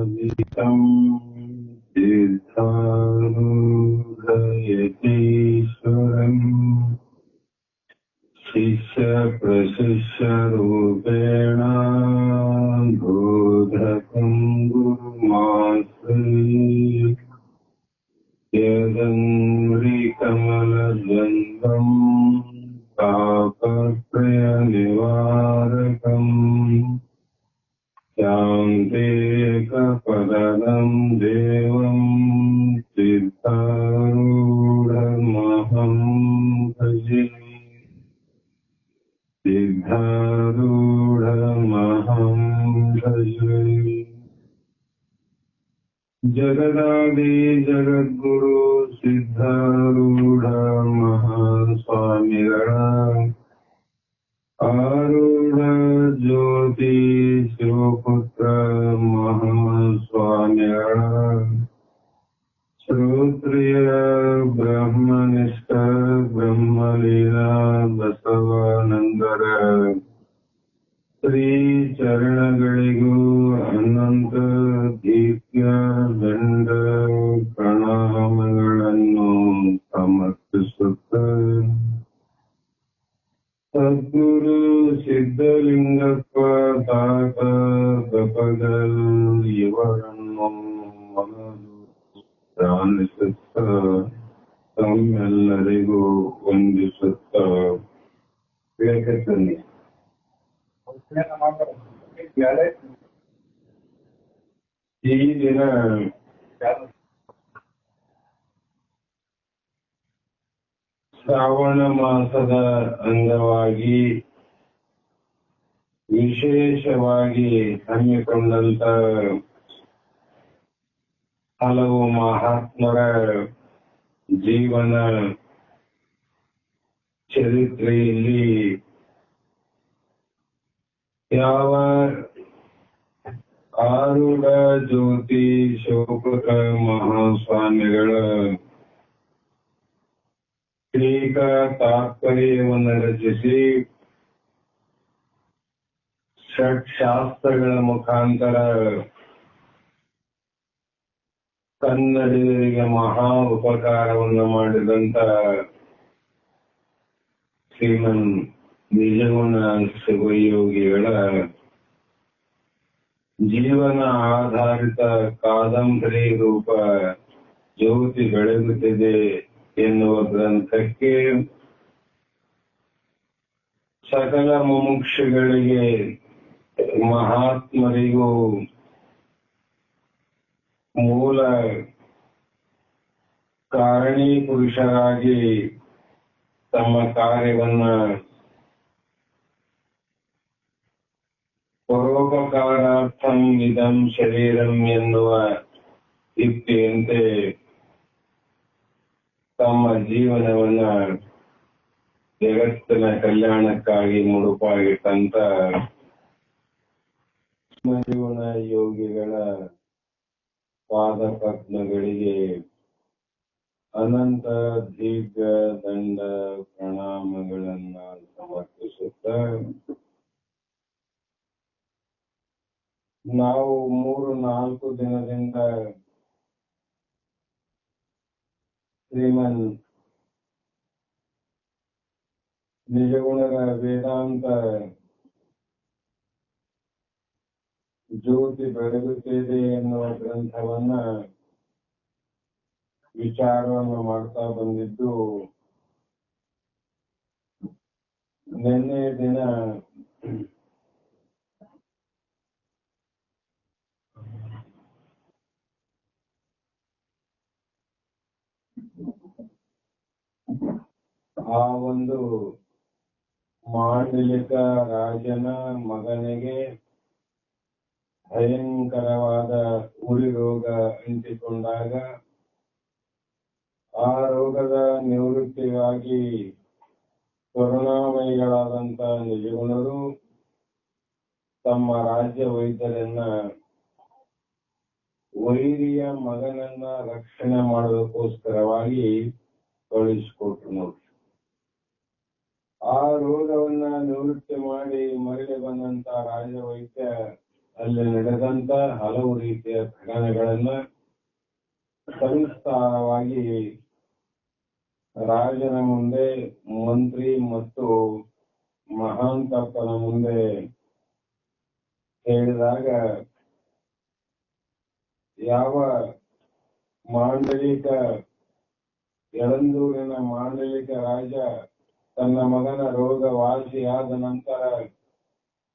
साधितं सिद्धारूढयतीश्वरम् शिष्यप्रशिष्यरूपेण बोधकं गुरुमाश्रये यदङ्घ्रिकमलद्वन्द्वं तापत्रयनिवारकम् शान्तेकपदं देवं सिद्धारूढमहं भजे सिद्धारूढमहं भजे जगदादि जगद्गुरु सिद्धारूढ महास्वामिಗಳ आरूढ ज्योति शिवपुत्र महास्वामिಗಳ ಶ್ರೋತ್ರಿಯ ಬ್ರಹ್ಮನಿಷ್ಠ ಬ್ರಹ್ಮಲೀಲಾ ಬಸವಾನಂದರ ಶ್ರೀ ಚರಣಗಳಿಗೂ ಅನಂತ ದೀಪ್ಯ ದಂಡ ಪ್ರಣಾಮಗಳನ್ನು ಸಮರ್ಪಿಸುತ್ತ ಸದ್ಗುರು ಸಿದ್ಧಲಿಂಗಪ್ಪ ತಾತ ಗಪಗಲ್ ಇವರನ್ನು ಮನದು ಧ್ಯಾನಿಸುತ್ತ ತಮ್ಮೆಲ್ಲರಿಗೂ ವಂದಿಸುತ್ತ ವಿವೇಕತನ್ನಿ ಈ ದಿನ ಶ್ರಾವಣ ಮಾಸದ ಅಂಗವಾಗಿ ವಿಶೇಷವಾಗಿ ಹಮ್ಮಿಕೊಂಡಂತ ಹಲವು ಮಹಾತ್ಮರ ಜೀವನ ಚರಿತ್ರೆಯಲ್ಲಿ ಯಾವ ಆರೂಢ ಜ್ಯೋತಿ ಶಿವಪುತ್ರ ಮಹಾಸ್ವಾಮಿಗಳ ಟೀಕಾ ತಾತ್ಪರ್ಯವನ್ನು ರಚಿಸಿ ಷಟ್ಶಾಸ್ತ್ರಗಳ ಮುಖಾಂತರ ಕನ್ನಡಿಗರಿಗೆ ಮಹಾ ಉಪಕಾರವನ್ನು ಮಾಡಿದಂತ ಶ್ರೀಮನ್ ನಿಜಗುಣ ಶಿವಯೋಗಿಗಳ ಜೀವನ ಆಧಾರಿತ ಕಾದಂಬರಿ ರೂಪ ಜ್ಯೋತಿ ಬೆಳಗುತ್ತಿದೆ ಎನ್ನುವ ಗ್ರಂಥಕ್ಕೆ ಸಕಲ ಮುಮುಕ್ಷುಗಳಿಗೆ ಮಹಾತ್ಮರಿಗೂ ಮೂಲ ಕಾರಣೀ ಪುರುಷರಾಗಿ ತಮ್ಮ ಕಾರ್ಯವನ್ನ ಪರೋಪಕಾರಾರ್ಥಂ ಇದಂ ಶರೀರಂ ಎನ್ನುವ ಯುಕ್ತಿಯಂತೆ ತಮ್ಮ ಜೀವನವನ್ನ ಜಗತ್ತಿನ ಕಲ್ಯಾಣಕ್ಕಾಗಿ ಮುಡುಪಾಗಿಟ್ಟಂತ ಜೀವನ ಯೋಗಿಗಳ ಪಾದ ಪದ್ಮಗಳಿಗೆ ಅನಂತ ದೀರ್ಘ ದಂಡ ಪ್ರಣಾಮಗಳನ್ನ ಸಮರ್ಪಿಸುತ್ತ ನಾವು 3-4 ದಿನದಿಂದ ಶ್ರೀಮನ್ ನಿಜಗುಣರ ವೇದಾಂತ ಜ್ಯೋತಿ ಬೆಳಗುತ್ತಿದೆ ಎನ್ನುವ ಗ್ರಂಥವನ್ನ ವಿಚಾರವನ್ನು ಮಾಡ್ತಾ ಬಂದಿದ್ದು ನಿನ್ನೆ ದಿನ ಆ ಒಂದು ಮಾಂಡಲಿಕ ರಾಜನ ಮಗನಿಗೆ ಭಯಂಕರವಾದ ಉರಿ ರೋಗ ಅಂಟಿಕೊಂಡಾಗ ಆ ರೋಗದ ನಿವೃತ್ತಿಗಾಗಿ ಕರುಣಾಮಯಿಗಳಾದಂತ ನಿಜಗುಣರು ತಮ್ಮ ರಾಜ್ಯ ವೈದ್ಯರನ್ನ ವೈರಿಯ ಮಗನನ್ನ ರಕ್ಷಣೆ ಮಾಡೋದಕ್ಕೋಸ್ಕರವಾಗಿ ಕಳಿಸಿಕೊಟ್ರು ನೋಡಿ. ಆ ರೋಗವನ್ನ ನಿವೃತ್ತಿ ಮಾಡಿ ಮರಳಿ ಬಂದಂತ ರಾಜವೈದ್ಯ ಅಲ್ಲಿ ನಡೆದಂತ ಹಲವು ರೀತಿಯ ಘಟನೆಗಳನ್ನ ಸವಿಸ್ತಾರವಾಗಿ ರಾಜನ ಮುಂದೆ, ಮಂತ್ರಿ ಮತ್ತು ಮಹಾಂತಪ್ಪನ ಮುಂದೆ ಹೇಳಿದಾಗ ಯಾವ ಮಾಂಡಲಿಕ ಯಳಂದೂರಿನ ಮಾಂಡಲಿಕ ರಾಜ ತನ್ನ ಮಗನ ರೋಗ ವಾಸಿಯಾದ ನಂತರ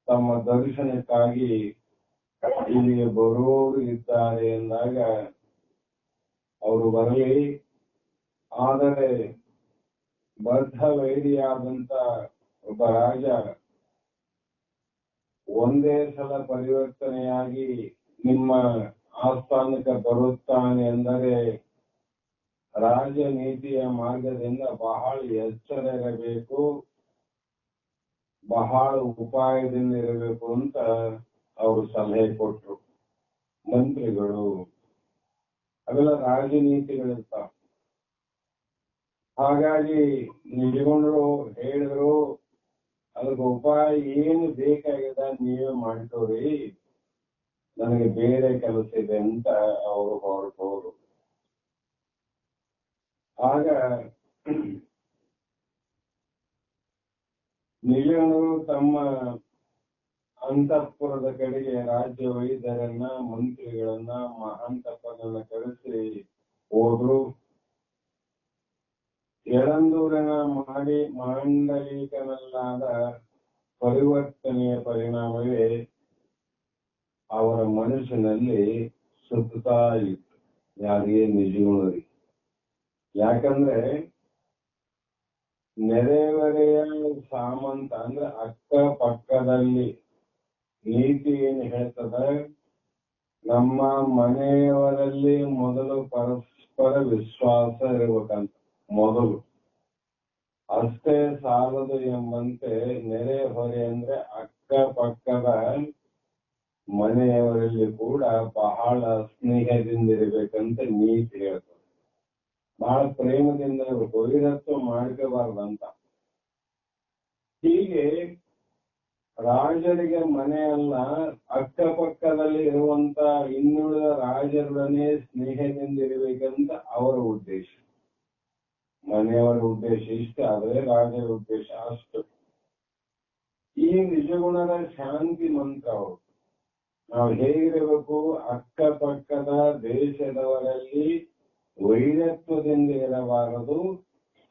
ತಮ್ಮ ದರ್ಶನಕ್ಕಾಗಿ ಇಲ್ಲಿಗೆ ಬರುವವರು ಇದ್ದಾರೆ ಎಂದಾಗ ಅವರು ಬರಲಿ, ಆದರೆ ಬದ್ಧ ವೈರಿಯಾದಂತ ಒಬ್ಬ ರಾಜ ಒಂದೇ ಸಲ ಪರಿವರ್ತನೆಯಾಗಿ ನಿಮ್ಮ ಆಸ್ಥಾನಕ್ಕೆ ಬರುತ್ತಾನೆ ಎಂದರೆ ರಾಜನೀತಿಯ ಮಾರ್ಗದಿಂದ ಬಹಳ ಎಚ್ಚರ ಇರಬೇಕು, ಬಹಳ ಉಪಾಯದಿಂದ ಇರಬೇಕು ಅಂತ ಅವರು ಸಲಹೆ ಕೊಟ್ರು. ಮಂತ್ರಿಗಳು ಅವೆಲ್ಲ ರಾಜನೀತಿಗಳಿರ್ತಾವ. ಹಾಗಾಗಿ ನಿಜಗೊಂಡ್ರು ಹೇಳಿದ್ರು, ಅದಕ್ಕೆ ಉಪಾಯ ಏನು ಬೇಕಾಗಿದೆ ನೀವೇ ಮಾಡ್ಕೋರಿ, ನನಗೆ ಬೇರೆ ಕೆಲಸ ಇದೆ ಅಂತ ಅವರು ಹೊರಟೋರು. ಆಗ ನಿಜಗೊಂಡರು ತಮ್ಮ ಅಂತಃಪುರದ ಕಡೆಗೆ ರಾಜ್ಯ ವೈದ್ಯರನ್ನ, ಮಂತ್ರಿಗಳನ್ನ, ಮಹಾಂತಪ್ಪನನ್ನ ಕರೆಸಿ ಹೋದ್ರು. ಯಳಂದೂರಿನ ಮಾಂಡಲಿಕನಲ್ಲಾದ ಪರಿವರ್ತನೆಯ ಪರಿಣಾಮವೇ ಅವರ ಮನಸ್ಸಿನಲ್ಲಿ ಸುತ್ತಾ ಇತ್ತು. ಯಾರಿಗೆ? ನಿಜಗುಣರಿಗೆ. ಯಾಕಂದ್ರೆ ನೆರೆಹೊರೆಯ ಸಾಮಂತ ಅಂದ್ರೆ ಅಕ್ಕ ಪಕ್ಕದಲ್ಲಿ ನೀತಿ ಏನು ಹೇಳ್ತದೆ, ನಮ್ಮ ಮನೆಯವರಲ್ಲಿ ಮೊದಲು ಪರಸ್ಪರ ವಿಶ್ವಾಸ ಇರಬೇಕಂತ. ಮೊದಲು ಅಷ್ಟೇ ಸಾಲದು ಎಂಬಂತೆ ನೆರೆಹೊರೆ ಅಂದ್ರೆ ಅಕ್ಕ ಪಕ್ಕದ ಮನೆಯವರಲ್ಲಿ ಕೂಡ ಬಹಳ ಸ್ನೇಹದಿಂದ ಇರಬೇಕಂತ ನೀತಿ ಹೇಳ್ತದೆ. ಬಹಳ ಪ್ರೇಮದಿಂದ ವೈರತ್ವ ಮಾಡ್ಕೋಬಾರ್ದಂತ. ಹೀಗೆ ರಾಜರಿಗೆ ಮನೆಯಲ್ಲ, ಅಕ್ಕಪಕ್ಕದಲ್ಲಿ ಇರುವಂತ ಇನ್ನುಳಿದ ರಾಜರೊಡನೆ ಸ್ನೇಹದಿಂದ ಇರಬೇಕಂತ ಅವರ ಉದ್ದೇಶ. ಮನೆಯವರ ಉದ್ದೇಶ ಇಷ್ಟ, ಆದ್ರೆ ರಾಜರ ಉದ್ದೇಶ ಅಷ್ಟು. ಈ ನಿಜಗುಣದ ಶಾಂತಿ ಮಂತ್ರ ಅವರು. ನಾವು ಹೇಗಿರಬೇಕು? ಅಕ್ಕಪಕ್ಕದ ದೇಶದವರಲ್ಲಿ ವೈರತ್ವದಿಂದ ಇರಬಾರದು,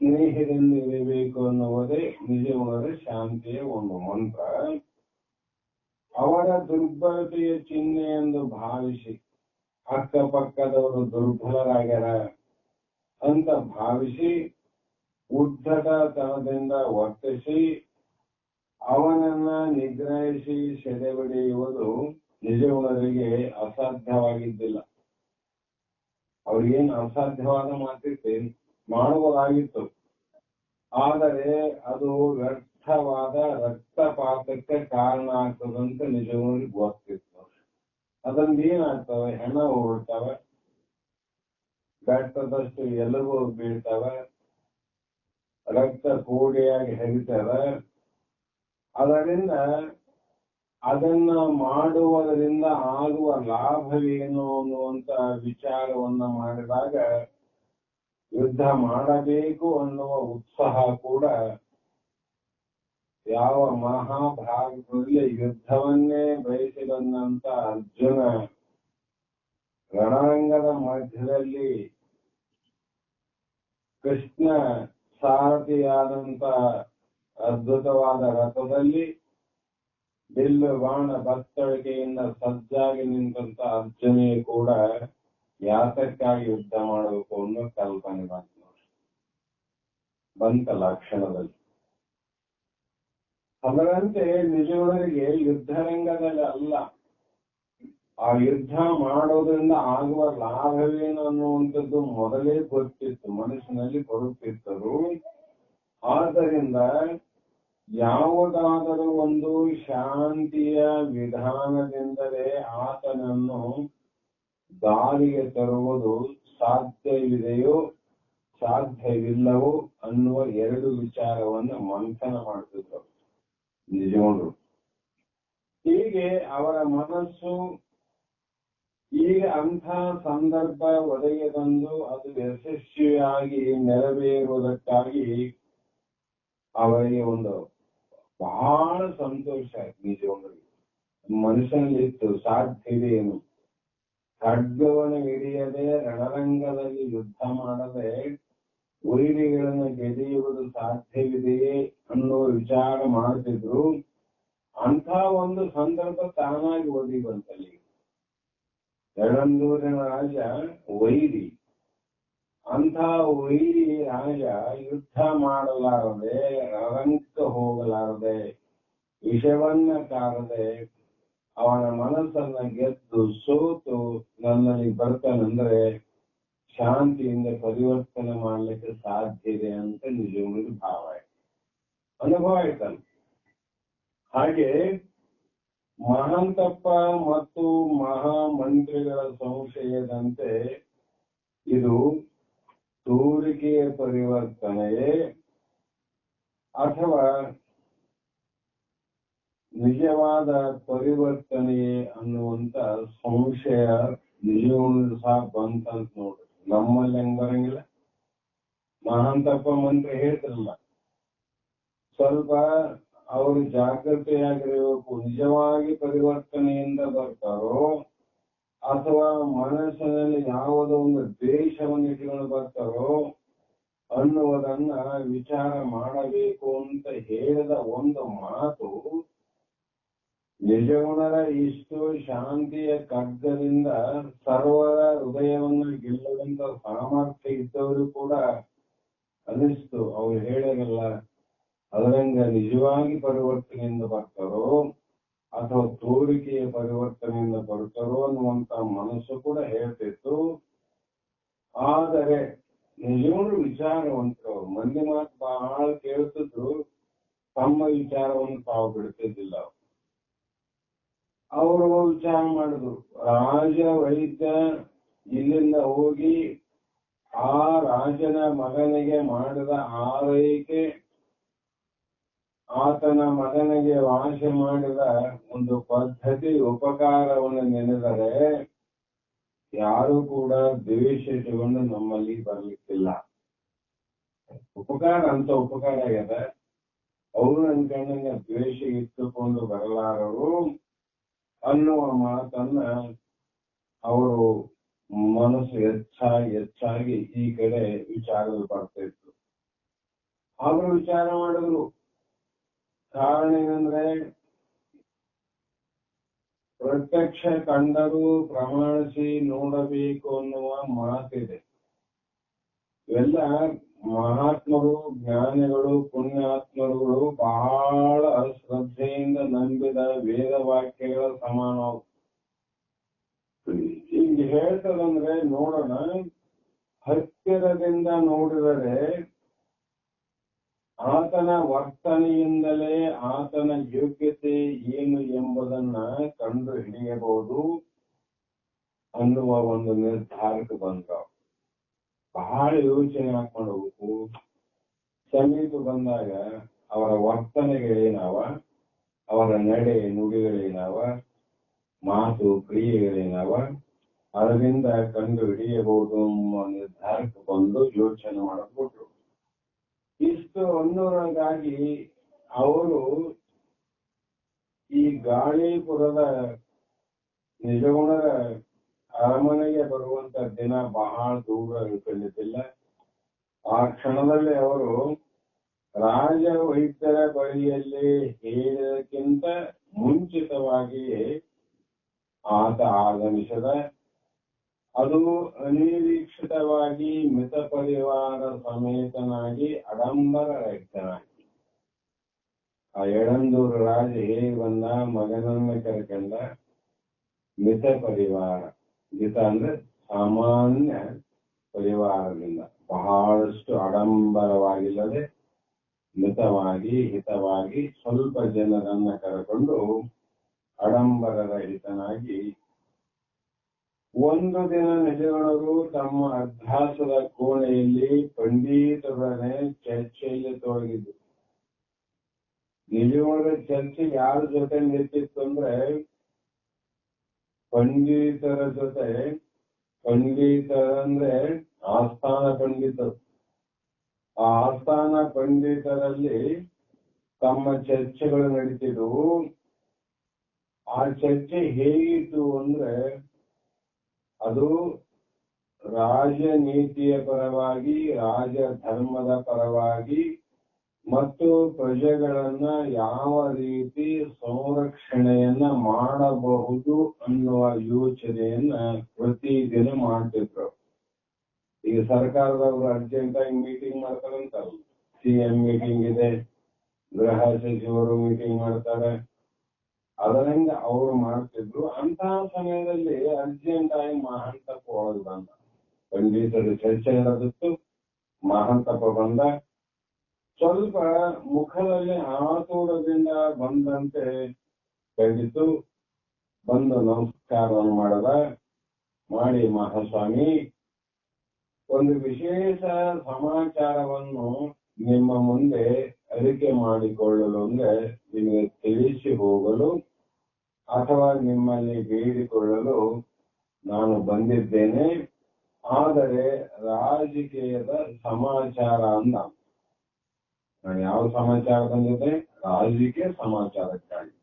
ಸ್ನೇಹದಿಂದ ಇರಬೇಕು ಅನ್ನುವುದೇ ನಿಜಗುಣದ ಶಾಂತಿಯ ಒಂದು ಮಂತ್ರ. ಅವರ ದುರ್ಬಲತೆಯ ಚಿಹ್ನೆ ಎಂದು ಭಾವಿಸಿ, ಅಕ್ಕಪಕ್ಕದವರು ದುರ್ಬಲರಾಗ್ಯಾರ ಅಂತ ಭಾವಿಸಿ ಉದ್ಧಟತನದಿಂದ ವರ್ತಿಸಿ ಅವನನ್ನ ನಿಗ್ರಹಿಸಿ ಸೆರೆಹಿಡಿಯುವುದು ನಿಜಗುಣರಿಗೆ ಅಸಾಧ್ಯವಾಗಿದ್ದಿಲ್ಲ. ಅವ್ರಿಗೇನು ಅಸಾಧ್ಯವಾದ ಮಾತಿತ್ತು, ಮಾಡುವುದಾಗಿತ್ತು. ಆದರೆ ಅದು ವ್ಯರ್ಥವಾದ ರಕ್ತಪಾತಕ್ಕೆ ಕಾರಣ ಆಗ್ತದಂತ ನಿಜಗುಣರಿಗೆ ಗೊತ್ತಿತ್ತು. ಅದರಿಂದ ಏನಾಗ್ತವೆ? ಹೆಣ ಹೋಗ್ಬಿಡ್ತವೆ, ಬೆಟ್ಟದಷ್ಟು ಎಲುಬು ಬೀಳ್ತವೆ, ರಕ್ತ ಕೋಡಿಯಾಗಿ ಹರಿತವೆ. ಅದರಿಂದ ಅದನ್ನ ಮಾಡುವುದರಿಂದ ಆಗುವ ಲಾಭವೇನು ಅನ್ನುವಂತ ವಿಚಾರವನ್ನ ಮಾಡಿದಾಗ ಯುದ್ಧ ಮಾಡಬೇಕು ಅನ್ನುವ ಉತ್ಸಾಹ ಕೂಡ ಯಾವ ಮಹಾಭಾರತದಲ್ಲಿ ಯುದ್ಧವನ್ನೇ ಬಯಸಿ ಬಂದಂತ ಅರ್ಜುನ ರಣರಂಗದ ಮಧ್ಯದಲ್ಲಿ ಕೃಷ್ಣ ಸಾರಥಿಯಾದಂತ ಅದ್ಭುತವಾದ ರಥದಲ್ಲಿ ಬಿಲ್ಲು ಬಾಣ ಬತ್ತಳಿಕೆಯಿಂದ ಸಜ್ಜಾಗಿ ನಿಂತಂತ ಅರ್ಜುನಿಗೆ ಕೂಡ ಯಾತಕ್ಕಾಗಿ ಯುದ್ಧ ಮಾಡಬೇಕು ಅನ್ನೋ ಕಲ್ಪನೆ ಬಂತಲ್ಲ ಕ್ಷಣದಲ್ಲಿ. ಅದರಂತೆ ನಿಜವರಿಗೆ ಯುದ್ಧರಂಗದಲ್ಲಿ ಅಲ್ಲ, ಆ ಯುದ್ಧ ಮಾಡೋದ್ರಿಂದ ಆಗುವ ಲಾಭವೇನು ಅನ್ನುವಂಥದ್ದು ಮೊದಲೇ ಗೊತ್ತಿತ್ತು, ಮನಸ್ಸಿನಲ್ಲಿ ಬರುತ್ತಿದ್ದರು. ಆದ್ದರಿಂದ ಯಾವುದಾದರೂ ಒಂದು ಶಾಂತಿಯ ವಿಧಾನದಿಂದಲೇ ಆತನನ್ನು ದಾರಿಗೆ ತರುವುದು ಸಾಧ್ಯವಿದೆಯೋ ಸಾಧ್ಯವಿಲ್ಲವೋ ಅನ್ನುವ ಎರಡು ವಿಚಾರವನ್ನು ಮಂಥನ ಮಾಡ್ತಿದ್ರು ನಿಜಗೊಂಡ್ರು. ಹೀಗೆ ಅವರ ಮನಸ್ಸು ಈಗ ಅಂಥ ಸಂದರ್ಭ ಒದಗಿ ಬಂದು ಅದು ಯಶಸ್ವಿಯಾಗಿ ನೆರವೇರುವುದಕ್ಕಾಗಿ ಅವರಿಗೆ ಒಂದು ಬಹಳ ಸಂತೋಷ ಆಯ್ತು. ನಿಜವಾಗಿ ಮನುಷ್ಯನಲ್ಲಿತ್ತು ಸಾಧ್ಯವೇನು, ಖಡ್ಗವನ್ನು ಹಿಡಿಯದೆ ರಣರಂಗದಲ್ಲಿ ಯುದ್ಧ ಮಾಡದೆ ವೈರಿಗಳನ್ನು ಗೆದೆಯುವುದು ಸಾಧ್ಯವಿದೆಯೇ ಅನ್ನೋ ವಿಚಾರ ಮಾಡ್ತಿದ್ರು. ಅಂಥ ಒಂದು ಸಂದರ್ಭ ತಾನಾಗಿ ಒದಗಿ ಬಂತಲ್ಲಿ. ಯಳಂದೂರಿನ ರಾಜ ವೈರಿ, ಅಂಥ ವೈರಿ ರಾಜ ಯುದ್ಧ ಮಾಡಲಾರದೆ, ರಣರಂಗಕ್ಕೆ ಹೋಗಲಾರದೆ, ವಿಷವನ್ನ ಕಾರದೆ ಅವನ ಮನಸ್ಸನ್ನ ಗೆದ್ದು ಸೋತು ನನ್ನಲ್ಲಿ ಬರ್ತಾನಂದ್ರೆ ಶಾಂತಿಯಿಂದ ಪರಿವರ್ತನೆ ಮಾಡ್ಲಿಕ್ಕೆ ಸಾಧ್ಯ ಇದೆ ಅಂತ ನಿಜವಾಗಿ ಭಾವ ಆಯ್ತು, ಅನುಭವ ಆಯ್ತಲ್ಲ. ಹಾಗೆ ಮಹಾಂತಪ್ಪ ಮತ್ತು ಮಹಾಮಂತ್ರಿಗಳ ಸಂಶಯದಂತೆ ಇದು ತೋರಿಕೆಯ ಪರಿವರ್ತನೆಯೇ ಅಥವಾ ನಿಜವಾದ ಪರಿವರ್ತನೆಯೇ ಅನ್ನುವಂತ ಸಂಶಯ ನಿಜವಾಗ್ಲೂ ಸಹ ಬಂತಂತ ನೋಡ್ರಿ. ನಮ್ಮಲ್ಲಿ ಹೆಂಗ್ ಬರಂಗಿಲ್ಲ. ಮಹಾಂತಪ್ಪ ಮಂತ್ರಿ ಹೇಳ್ತಿರಲ್ಲ, ಸ್ವಲ್ಪ ಅವರು ಜಾಗೃತೆಯಾಗಿರಬೇಕು. ನಿಜವಾಗಿ ಪರಿವರ್ತನೆಯಿಂದ ಬರ್ತಾರೋ ಅಥವಾ ಮನಸ್ಸಿನಲ್ಲಿ ಯಾವುದೋ ಒಂದು ದ್ವೇಷವನ್ನು ಇಟ್ಕೊಂಡು ಬರ್ತಾರೋ ಅನ್ನುವುದನ್ನ ವಿಚಾರ ಮಾಡಬೇಕು ಅಂತ ಹೇಳಿದ ಒಂದು ಮಾತು ನಿಜಗುಣರ ಇಷ್ಟು ಶಾಂತಿಯ ಖಡ್ಗದಿಂದ ಸರ್ವರ ಹೃದಯವನ್ನು ಗೆಲ್ಲುವಂತ ಸಾಮರ್ಥ್ಯ ಇದ್ದವರು ಕೂಡ ಅನಿಸ್ತು. ಅವ್ರು ಹೇಳಿರಲ್ಲ, ಅದರಂಗ ನಿಜವಾಗಿ ಪರಿವರ್ತನೆಯಿಂದ ಬರ್ತಾರೋ ಅಥವಾ ತೋರಿಕೆಯ ಪರಿವರ್ತನೆಯಿಂದ ಬರ್ತಾರೋ ಅನ್ನುವಂತ ಮನಸ್ಸು ಕೂಡ ಹೇಳ್ತಿತ್ತು. ಆದರೆ ನಿಜವಾಗ್ಲೂ ವಿಚಾರವಂತರು ಮಂದಿ ಮಾತು ಬಹಳ ಕೇಳ್ತಿದ್ರು, ತಮ್ಮ ವಿಚಾರವನ್ನು ತಾವು ಬಿಡ್ತಿದ್ದಿಲ್ಲ. ಅವರು ವಿಚಾರ ಮಾಡಿದ್ರು, ರಾಜ ವೈದ್ಯ ಇಲ್ಲಿಂದ ಹೋಗಿ ಆ ರಾಜನ ಮಗನಿಗೆ ಮಾಡಿದ ಆರೈಕೆ, ಆತನ ಮಗನಿಗೆ ವಾಸ ಮಾಡಿದ ಒಂದು ಪದ್ಧತಿ ಉಪಕಾರವನ್ನು ನೆನೆದರೆ ಯಾರು ಕೂಡ ದ್ವೇಷ ಇಟ್ಟುಕೊಂಡು ನಮ್ಮಲ್ಲಿ ಬರ್ಲಿಕ್ಕಿಲ್ಲ. ಉಪಕಾರ ಅಂತ ಉಪಕಾರ ಆಗ್ಯದ, ಅವರು ಅನ್ಕೊಂಡಂಗೆ ದ್ವೇಷ ಇಟ್ಟುಕೊಂಡು ಬರಲಾರರು ಅನ್ನುವ ಮಾತನ್ನ ಅವರು ಮನಸ್ಸು ಹೆಚ್ಚಾಗಿ ಈ ಕಡೆ ವಿಚಾರದಲ್ಲಿ ಬರ್ತಾ ಇತ್ತು. ಅವರು ವಿಚಾರ ಮಾಡಿದ್ರು. ಕಾರಣ ಏನಂದ್ರೆ, ಪ್ರತ್ಯಕ್ಷ ಕಂಡರೂ ಪ್ರಮಾಣಿಸಿ ನೋಡಬೇಕು ಅನ್ನುವ ಮಾತಿದೆ. ಇವೆಲ್ಲ ಮಹಾತ್ಮರು, ಜ್ಞಾನಿಗಳು, ಪುಣ್ಯಾತ್ಮರುಗಳು ಬಹಳ ಶ್ರದ್ಧೆಯಿಂದ ನಂಬಿದ ವೇದ ವಾಕ್ಯಗಳ ಸಮಾನ. ಈಗ ಹೇಳ್ತದಂದ್ರೆ ನೋಡೋಣ, ಹತ್ತಿರದಿಂದ ನೋಡಿದರೆ ಆತನ ವರ್ತನೆಯಿಂದಲೇ ಆತನ ಯೋಗ್ಯತೆ ಏನು ಎಂಬುದನ್ನ ಕಂಡು ಹಿಡಿಯಬಹುದು ಅನ್ನುವ ಒಂದು ನಿರ್ಧಾರಕ್ಕೆ ಬಂದವು. ಬಹಳ ಯೋಚನೆ ಹಾಕೊಂಡು ಹೋಗ್ಬೇಕು. ಸಮೀಪ ಬಂದಾಗ ಅವರ ವರ್ತನೆಗಳೇನಾವ, ಅವರ ನಡೆ ನುಡಿಗಳೇನಾವ, ಮಾತು ಕ್ರಿಯೆಗಳೇನಾವ, ಅದರಿಂದ ಕಂಡು ಹಿಡಿಯಬಹುದು ಎಂಬ ನಿರ್ಧಾರಕ್ಕೆ ಬಂದು ಯೋಚನೆ ಮಾಡಿಬಿಟ್ರು. ಇಷ್ಟು ಅನ್ನೋರಾಗಿ ಅವರು ಈ ಗಾಳಿಪುರದ ನಿಜಗುಣರ ಅರಮನೆಗೆ ಬರುವಂತ ದಿನ ಬಹಳ ದೂರ ಇಳ್ಕೊಳ್ಳಿದ್ದಿಲ್ಲ. ಆ ಕ್ಷಣದಲ್ಲಿ ಅವರು ರಾಜ ವೈದ್ಯರ ಬಳಿಯಲ್ಲಿ ಹೇಳಿದಕ್ಕಿಂತ ಮುಂಚಿತವಾಗಿಯೇ ಆತ ಆಗಮಿಸಿದ. ಅದು ಅನಿರೀಕ್ಷಿತವಾಗಿ ಮಿತ ಪರಿವಾರ ಸಮೇತನಾಗಿ ಆಡಂಬರ ರಹಿತನಾಗಿ ಆ ಯಳಂದೂರು ರಾಜ ಹೇಗೆ ಬಂದ, ಮಗನನ್ನ ಕರ್ಕೊಂಡ. ಮಿತ ಪರಿವಾರ, ಮಿತ ಅಂದ್ರೆ ಸಾಮಾನ್ಯ ಪರಿವಾರದಿಂದ, ಬಹಳಷ್ಟು ಆಡಂಬರವಾಗಿಲ್ಲದೆ ಮಿತವಾಗಿ ಹಿತವಾಗಿ ಸ್ವಲ್ಪ ಜನರನ್ನ ಕರೆಕೊಂಡು ಆಡಂಬರ ರಹಿತನಾಗಿ ಒಂದು ದಿನ ನಿಜಗಣರು ತಮ್ಮ ಅಭ್ಯಾಸದ ಕೋಣೆಯಲ್ಲಿ ಪಂಡಿತರೊಡನೆ ಚರ್ಚೆಯಲ್ಲಿ ತೊಡಗಿದ್ರು. ನಿಜವಾದ ಚರ್ಚೆ ಯಾರ ಜೊತೆ ನಿಂತಿತ್ತು ಅಂದ್ರೆ ಪಂಡಿತರ ಜೊತೆ. ಪಂಡಿತರಂದ್ರೆ ಆಸ್ಥಾನ ಪಂಡಿತರು. ಆ ಆಸ್ಥಾನ ಪಂಡಿತರಲ್ಲಿ ತಮ್ಮ ಚರ್ಚೆಗಳು ನಡೀತಿದ್ವು. ಆ ಚರ್ಚೆ ಹೇಗಿತ್ತು ಅಂದ್ರೆ ಅದು ರಾಜನೀತಿಯ ಪರವಾಗಿ, ರಾಜ ಧರ್ಮದ ಪರವಾಗಿ ಮತ್ತು ಪ್ರಜೆಗಳನ್ನ ಯಾವ ರೀತಿ ಸಂರಕ್ಷಣೆಯನ್ನ ಮಾಡಬಹುದು ಅನ್ನುವ ಯೋಚನೆಯನ್ನ ಪ್ರತಿದಿನ ಮಾಡ್ತಿದ್ರು. ಈಗ ಸರ್ಕಾರದವರು ಅರ್ಜೆಂಟ್ ಆಗಿ ಮೀಟಿಂಗ್ ಮಾಡ್ತಾರಂತಲ್ಲ, ಸಿಎಂ ಮೀಟಿಂಗ್ ಇದೆ, ಗೃಹ ಸಚಿವರು ಮೀಟಿಂಗ್ ಮಾಡ್ತಾರೆ, ಅದರಿಂದ ಅವರು ಮಾಡ್ತಿದ್ರು. ಅಂತಹ ಸಮಯದಲ್ಲಿ ಅರ್ಜೆಂಟ್ ಆಗಿ ಮಹಾಂತಪ್ಪ ಒಳಗೆ ಬಂದ. ಪಂಡಿತರು ಚರ್ಚೆ ನಡೆದಿತ್ತು, ಮಹಾಂತಪ್ಪ ಬಂದ. ಸ್ವಲ್ಪ ಮುಖದಲ್ಲಿ ಆತುರದಿಂದ ಬಂದಂತೆ ಕಂಡಿತು. ಬಂದು ನಮಸ್ಕಾರವನ್ನು ಮಾಡದ. ಮಾಡಿ, ಮಹಾಸ್ವಾಮಿ, ಒಂದು ವಿಶೇಷ ಸಮಾಚಾರವನ್ನು ನಿಮ್ಮ ಮುಂದೆ ಅರಿಕೆ ಮಾಡಿಕೊಳ್ಳಲು ಅಂದ್ರೆ ನಿಮಗೆ ತಿಳಿಸಿ ಹೋಗಲು ಅಥವಾ ನಿಮ್ಮಲ್ಲಿ ಬೇಡಿಕೊಳ್ಳಲು ನಾನು ಬಂದಿದ್ದೇನೆ. ಆದರೆ ರಾಜಕೀಯದ ಸಮಾಚಾರ ಅಂದ. ನಾನು ಯಾವ ಸಮಾಚಾರ ಬಂದಿದ್ದೆ? ರಾಜಕೀಯ ಸಮಾಚಾರಕ್ಕಾಗಿ.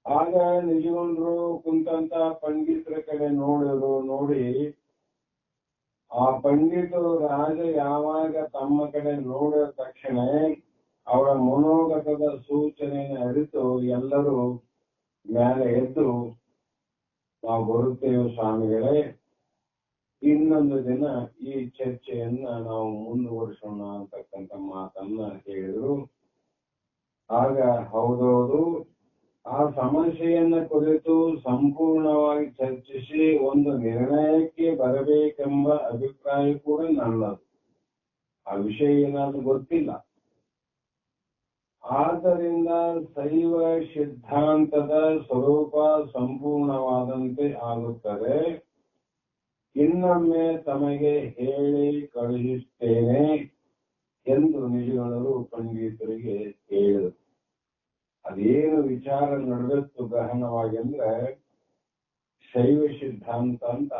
ಆಗ ನಿಜಗೊಂಡ್ರು ಕುಂತಂತ ಪಂಡಿತರ ಕಡೆ ನೋಡಿದ್ರು. ನೋಡಿ, ಆ ಪಂಡಿತರು ರಾಜ ಯಾವಾಗ ತಮ್ಮ ಕಡೆ ನೋಡಿದ ತಕ್ಷಣ ಅವರ ಮನೋಗತದ ಸೂಚನೆಯನ್ನು ಅರಿತು ಎಲ್ಲರೂ ಮೇಲೆ ಎದ್ದು, ನಾವು ಬರುತ್ತೇವೆ ಸ್ವಾಮಿಗಳೇ, ಇನ್ನೊಂದು ದಿನ ಈ ಚರ್ಚೆಯನ್ನ ನಾವು ಮುಂದುವರಿಸೋಣ ಅಂತಕ್ಕಂಥ ಮಾತನ್ನ ಹೇಳಿದ್ರು. ಆಗ ಹೌದೌದು, ಆ ಸಮಸ್ಯೆಯನ್ನ ಕುರಿತು ಸಂಪೂರ್ಣವಾಗಿ ಚರ್ಚಿಸಿ ಒಂದು ನಿರ್ಣಯಕ್ಕೆ ಬರಬೇಕೆಂಬ ಅಭಿಪ್ರಾಯ ಕೂಡ ನನ್ನದು. ಆ ವಿಷಯ ಏನಾದ್ರೂ ಗೊತ್ತಿಲ್ಲ. ಆದ್ದರಿಂದ ಶೈವ ಸಿದ್ಧಾಂತದ ಸ್ವರೂಪ ಸಂಪೂರ್ಣವಾದಂತೆ ಆಗುತ್ತದೆ. ಇನ್ನೊಮ್ಮೆ ತಮಗೆ ಹೇಳಿ ಕಳುಹಿಸುತ್ತೇನೆ ಎಂದು ನಿಜಗಳು ಪಂಡಿತರಿಗೆ ಹೇಳಿದರು. ಅದೇನು ವಿಚಾರ ನಡೆದಿತ್ತು ಗಹನವಾಗಿ ಅಂದ್ರೆ ಶೈವ ಸಿದ್ಧಾಂತ ಅಂತ.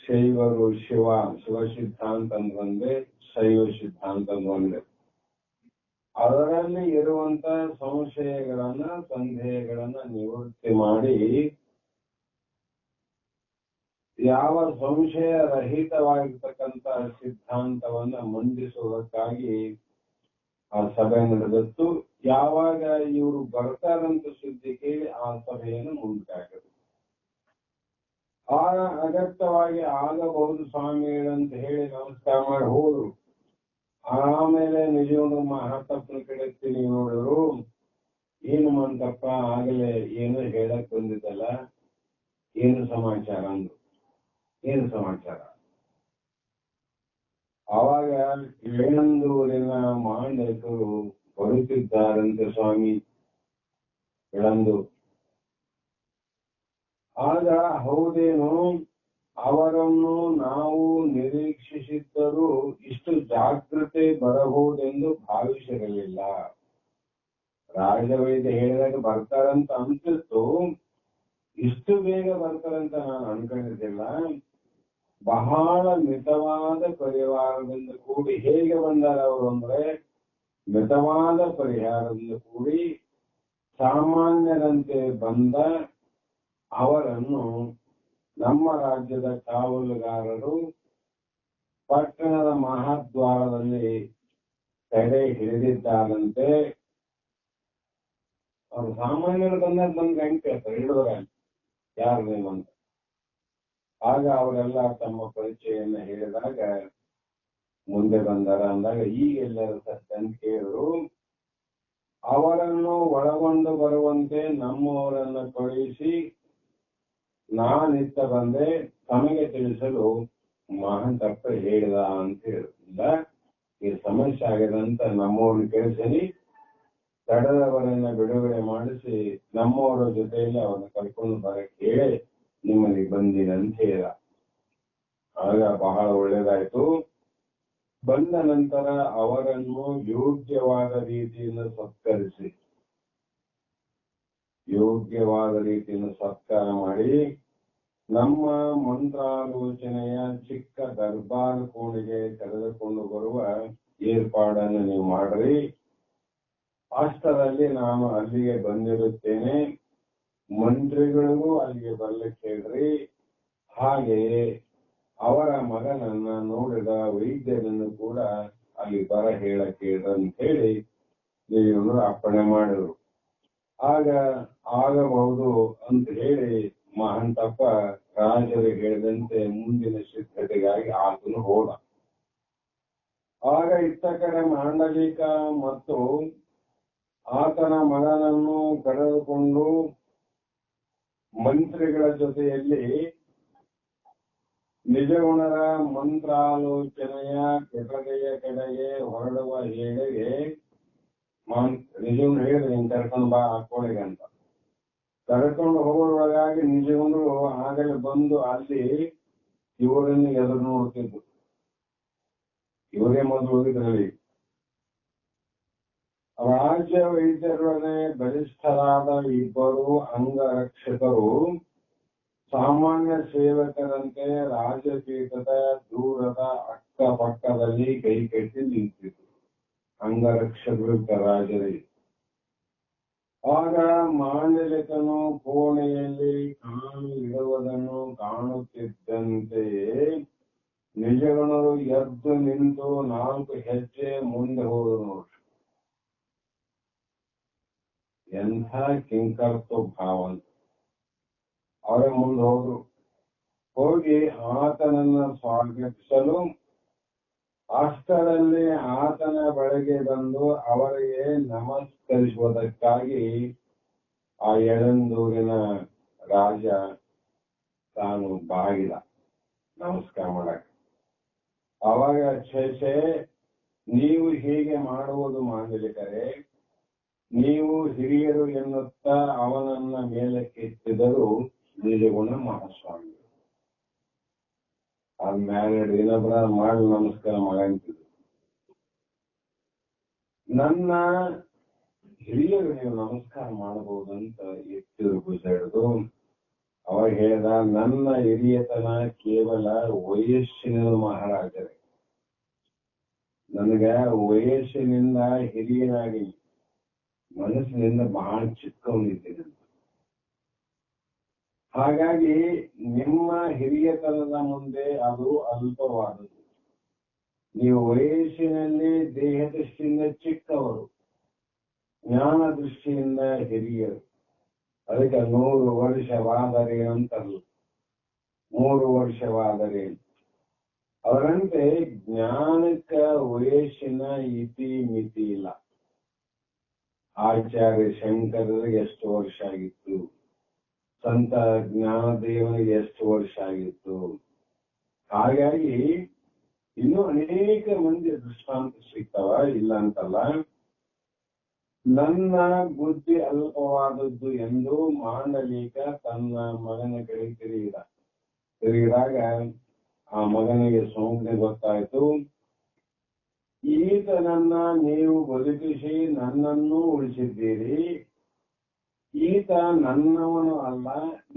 ಶೈವರು ಶಿವ ಸಿದ್ಧಾಂತ ಒಂದೇ, ಶೈವ ಸಿದ್ಧಾಂತ ಒಂದೇ. ಅದರಲ್ಲಿ ಇರುವಂತ ಸಂದೇಹಗಳನ್ನ ನಿವೃತ್ತಿ ಮಾಡಿ ಯಾವ ಸಂಶಯ ರಹಿತವಾಗಿರ್ತಕ್ಕಂಥ ಸಿದ್ಧಾಂತವನ್ನ ಮಂಡಿಸುವುದಕ್ಕಾಗಿ ಆ ಸಭೆ ನಡೆದಿತ್ತು. ಯಾವಾಗ ಇವರು ಬರ್ತಾರಂತ ಸುದ್ದಿ ಕೇಳಿ ಆ ಸಭೆಯನ್ನು ಮುಂದಾಗದು. ಆ ಅಗತ್ಯವಾಗಿ ಆಗಬಹುದು ಸ್ವಾಮಿಗಳಂತ ಹೇಳಿ ನಮಸ್ಕಾರ ಮಾಡಿ ಹೋದ್ರು. ಆಮೇಲೆ ನಿಜವಾದ ಮಹಾಂತಪ್ಪನ ಕಡೆ ತಿರುಗಿ ನೋಡಿದ್ರು. ಏನು ಮಂತಪ್ಪ, ಆಗಲೇ ಏನು ಹೇಳಕ್ ಬಂದಿದ್ದಲ್ಲ, ಏನು ಸಮಾಚಾರ ಅಂದ್ರು. ಏನು ಸಮಾಚಾರ? ಆವಾಗ ಇಳಂದೂರಿನ ಮಾಂಡಕರು ಬರುತ್ತಿದ್ದಾರಂತೆ ಸ್ವಾಮಿ. ಇಳಂದೂರು. ಆಗ ಹೌದೇನು, ಅವರನ್ನು ನಾವು ನಿರೀಕ್ಷಿಸಿದ್ದರೂ ಇಷ್ಟು ಜಾಗೃತೆ ಬರಬಹುದೆಂದು ಭಾವಿಸಿರಲಿಲ್ಲ. ರಾಜವೈದ್ಯ ಹೇಳಿದಾಗ ಬರ್ತಾರಂತ ಅನ್ಸಿತ್ತು, ಇಷ್ಟು ಬೇಗ ಬರ್ತಾರಂತ ನಾನು ಅನ್ಕೊಂಡಿದ್ದಿಲ್ಲ. ಬಹಳ ಮಿತವಾದ ಪರಿವಾರದಿಂದ ಕೂಡಿ ಹೇಗೆ ಬಂದಾರ ಅವರು ಅಂದ್ರೆ, ಮಿತವಾದ ಪರಿಹಾರದಿಂದ ಕೂಡಿ ಸಾಮಾನ್ಯರಂತೆ ಬಂದ ಅವರನ್ನು ನಮ್ಮ ರಾಜ್ಯದ ಕಾವಲುಗಾರರು ಪಟ್ಟಣದ ಮಹಾದ್ವಾರದಲ್ಲಿ ತಡೆ ಹಿಡಿದಿದ್ದಾರಂತೆ. ಅವ್ರು ಸಾಮಾನ್ಯರು ಬಂದಾಗ ಬಂದ್ ಹೆಂಗ್ ಕೇಳ್ತಾರೆ, ಹಿಡಿದ್ರ ಯಾರು ನೀವಂತ. ಆಗ ಅವರೆಲ್ಲ ತಮ್ಮ ಪರಿಚಯನ್ನ ಹೇಳಿದಾಗ ಮುಂದೆ ಬಂದಾರ ಅಂದಾಗ ಈಗೆಲ್ಲರೂ ಸತ್ಯಂತ ಕೇಳಿದ್ರು. ಅವರನ್ನು ಒಳಗೊಂಡು ಬರುವಂತೆ ನಮ್ಮವರನ್ನ ಕಳುಹಿಸಿ ನಾನಿತ್ತ ಬಂದೆ, ತಮಗೆ ತಿಳಿಸಲು ಮಹಾಂತಪ್ಪ ಹೇಳಿದ ಅಂತ ಹೇಳಿದ್ರಿಂದ ಈ ಸಮಸ್ಯೆ ಆಗಿದೆ ಅಂತ ನಮ್ಮವ್ರನ್ನ ಕಳಿಸಿ ತಡೆದವರನ್ನ ಬಿಡುಗಡೆ ಮಾಡಿಸಿ ನಮ್ಮವರ ಜೊತೆಯಲ್ಲಿ ಅವರನ್ನ ಕರ್ಕೊಂಡು ಬರಕ್ಕೆ ಹೇಳಿ ನಿಮ್ಮಲ್ಲಿ ಬಂದಿನ ಅಂತ ಹೇಳಿದ. ಆಗ ಬಹಳ ಒಳ್ಳೇದಾಯ್ತು. ಬಂದ ನಂತರ ಅವರನ್ನು ಯೋಗ್ಯವಾದ ರೀತಿಯಿಂದ ಸತ್ಕರಿಸಿ ಸತ್ಕಾರ ಮಾಡಿ ನಮ್ಮ ಮಂತ್ರಾಲೋಚನೆಯ ಚಿಕ್ಕ ದರ್ಬಾರ್ ಕೋಣೆಗೆ ಕರೆದುಕೊಂಡು ಬರುವ ಏರ್ಪಾಡನ್ನು ನೀವು ಮಾಡ್ರಿ. ಅಷ್ಟರಲ್ಲಿ ನಾನು ಅಲ್ಲಿಗೆ ಬಂದಿರುತ್ತೇನೆ. ಮಂತ್ರಿಗಳಿಗೂ ಅಲ್ಲಿಗೆ ಬರ್ಲಿಕ್ಕೆ ಹೇಳ್ರಿ. ಹಾಗೆಯೇ ಅವರ ಮಗನನ್ನ ನೋಡಿದ ವೈದ್ಯರನ್ನು ಕೂಡ ಅಲ್ಲಿ ಬರ ಹೇಳಕ್ಕೆ ಅಂತ ಹೇಳಿ ದೇವರು ಅಪ್ಪಣೆ ಮಾಡಿದ್ರು. ಆಗ ಆಗಬಹುದು ಅಂತ ಹೇಳಿ ಮಹಂತಪ್ಪ ರಾಜರು ಹೇಳಿದಂತೆ ಮುಂದಿನ ಸಿದ್ಧತೆಗಾಗಿ ಆತನು ಹೋದ. ಆಗ ಇತ್ತ ಕಡೆ ಮಾಂಡಲಿಕ ಮತ್ತು ಆತನ ಮಗನನ್ನು ಕರೆದುಕೊಂಡು ಮಂತ್ರಿಗಳ ಜೊತೆಯಲ್ಲಿ ನಿಜಗುಣರ ಮಂತ್ರಾಲೋಚನೆಯ ಕೊಠಡಿಯ ಕಡೆಗೆ ಹೊರಡುವ ವೇಳೆಗೆ ನಿಜಗುಣ ಹೇಳಿದ್ರೆ ನೀನ್ ಕರ್ಕೊಂಡು ಬಾ ಹಾಕೋಳಿಗೆ ಅಂತ ಕರ್ಕೊಂಡು ಹೋಗುವಾಗ ನಿಜಗುಣರು ಆಗಲೇ ಬಂದು ಅಲ್ಲಿ ಇವರನ್ನು ಎದುರು ನೋಡ್ತಿದ್ರು. ಇವರೇ ಮೊದಲು ಹೋಗಿದ್ರಲ್ಲಿ. ರಾಜ್ಯ ವೈದ್ಯರೊಡನೆ ಬಲಿಷ್ಠರಾದ ಇಬ್ಬರು ಅಂಗರಕ್ಷಕರು ಸಾಮಾನ್ಯ ಸೇವಕರಂತೆ ರಾಜಪೀಠದ ದೂರದ ಅಕ್ಕಪಕ್ಕದಲ್ಲಿ ಕೈ ಕಟ್ಟಿ ನಿಂತಿದ್ರು. ಅಂಗರಕ್ಷಕರು ರಾಜರಿಗೆ. ಆಗ ಮಾಂಡಲಿಕನು ಕೋಣೆಯಲ್ಲಿ ಕಾಲು ಇಡುವುದನ್ನು ಕಾಣುತ್ತಿದ್ದಂತೆಯೇ ನಿಜಗಣರು ಎದ್ದು ನಿಂತು 4 ಹೆಜ್ಜೆ ಮುಂದೆ ಹೋದರು. ನೋಡಿ, ಎಂಥ ಕಿಂಕರ್ತು ಭಾವ. ಅವರೇ ಮುಂದೆ ಹೋದ್ರು. ಹೋಗಿ ಆತನನ್ನ ಸ್ವಾಗತಿಸಲು ಅಷ್ಟರಲ್ಲಿ ಆತನ ಬಳಿಗೆ ಬಂದು ಅವರಿಗೆ ನಮಸ್ಕರಿಸುವುದಕ್ಕಾಗಿ ಆ ಯಳಂದೂರಿನ ರಾಜ ತಾನು ಬಾಗಿದ ನಮಸ್ಕಾರ ಮಾಡಕ್ಕೆ. ಅವಾಗ ಛೇ, ನೀವು ಹೀಗೆ ಮಾಡುವುದು ಮಾಂಡಲಿಕರೇ, ನೀವು ಹಿರಿಯರು ಎನ್ನುತ್ತಾ ಅವನನ್ನ ಮೇಲಕ್ಕೆತ್ತಿದರು ನಿಜಗುಣ ಮಹಾಸ್ವಾಮಿ. ಆದ್ಮೇಲೆ ಇನ್ನೊಬ್ಬರ ಮಾಡಿ ನಮಸ್ಕಾರ ಮಾಡಂತಿದ್ರು. ನನ್ನ ಹಿರಿಯರು ನೀವು ನಮಸ್ಕಾರ ಮಾಡಬಹುದಂತ ಎತ್ತಿರು ಗುಜಾಡಿದು. ಅವಾಗ ಹೇಳ್ದ, ನನ್ನ ಹಿರಿಯತನ ಕೇವಲ ವಯಸ್ಸಿನ ಮಹಾರಾಜರೇ, ನನಗ ವಯಸ್ಸಿನಿಂದ ಹಿರಿಯನಾಗಿ ಮನಸ್ಸಿನಿಂದ ಬಹಳ ಚಿಕ್ಕವನಿದ್ದೇನೆ. ಹಾಗಾಗಿ ನಿಮ್ಮ ಹಿರಿಯತನದ ಮುಂದೆ ಅದು ಅಲ್ಪವಾದದ್ದು. ನೀವು ವಯಸ್ಸಿನಲ್ಲಿ ದೇಹ ದೃಷ್ಟಿಯಿಂದ ಚಿಕ್ಕವರು, ಜ್ಞಾನ ದೃಷ್ಟಿಯಿಂದ ಹಿರಿಯರು. ಅದಕ್ಕೆ 100 ವರ್ಷವಾದರೆ ಅಂತಲ್ಲ, 3 ವರ್ಷವಾದರೆ. ಅವರಂತೆ ಜ್ಞಾನಕ್ಕ ವಯಸ್ಸಿನ ಇತಿ ಮಿತಿ ಇಲ್ಲ. ಆಚಾರ್ಯ ಶಂಕರರಿಗೆ ಎಷ್ಟು ವರ್ಷ ಆಗಿತ್ತು, ಸಂತ ಜ್ಞಾನದೇವನಿಗೆ ಎಷ್ಟು ವರ್ಷ ಆಗಿತ್ತು. ಹಾಗಾಗಿ ಇನ್ನೂ ಅನೇಕ ಮಂದಿ ದೃಷ್ಟಾಂತ ಸಿಗ್ತಾವ, ಇಲ್ಲ ಅಂತಲ್ಲ. ನನ್ನ ಬುದ್ಧಿ ಅಲ್ಪವಾದದ್ದು ಎಂದು ಮಾಂಡಲಿಕ ತನ್ನ ಮಗನ ಕಡೆ ತಿರುಗಿದಾಗ ಆ ಮಗನಿಗೆ ಸೋಂಕನೆ ಗೊತ್ತಾಯ್ತು. ಈತನನ್ನ ನೀವು ಬದುಕಿಸಿ ನನ್ನನ್ನೂ ಉಳಿಸಿದ್ದೀರಿ. ಈತ ನನ್ನವನು ಅಲ್ಲ,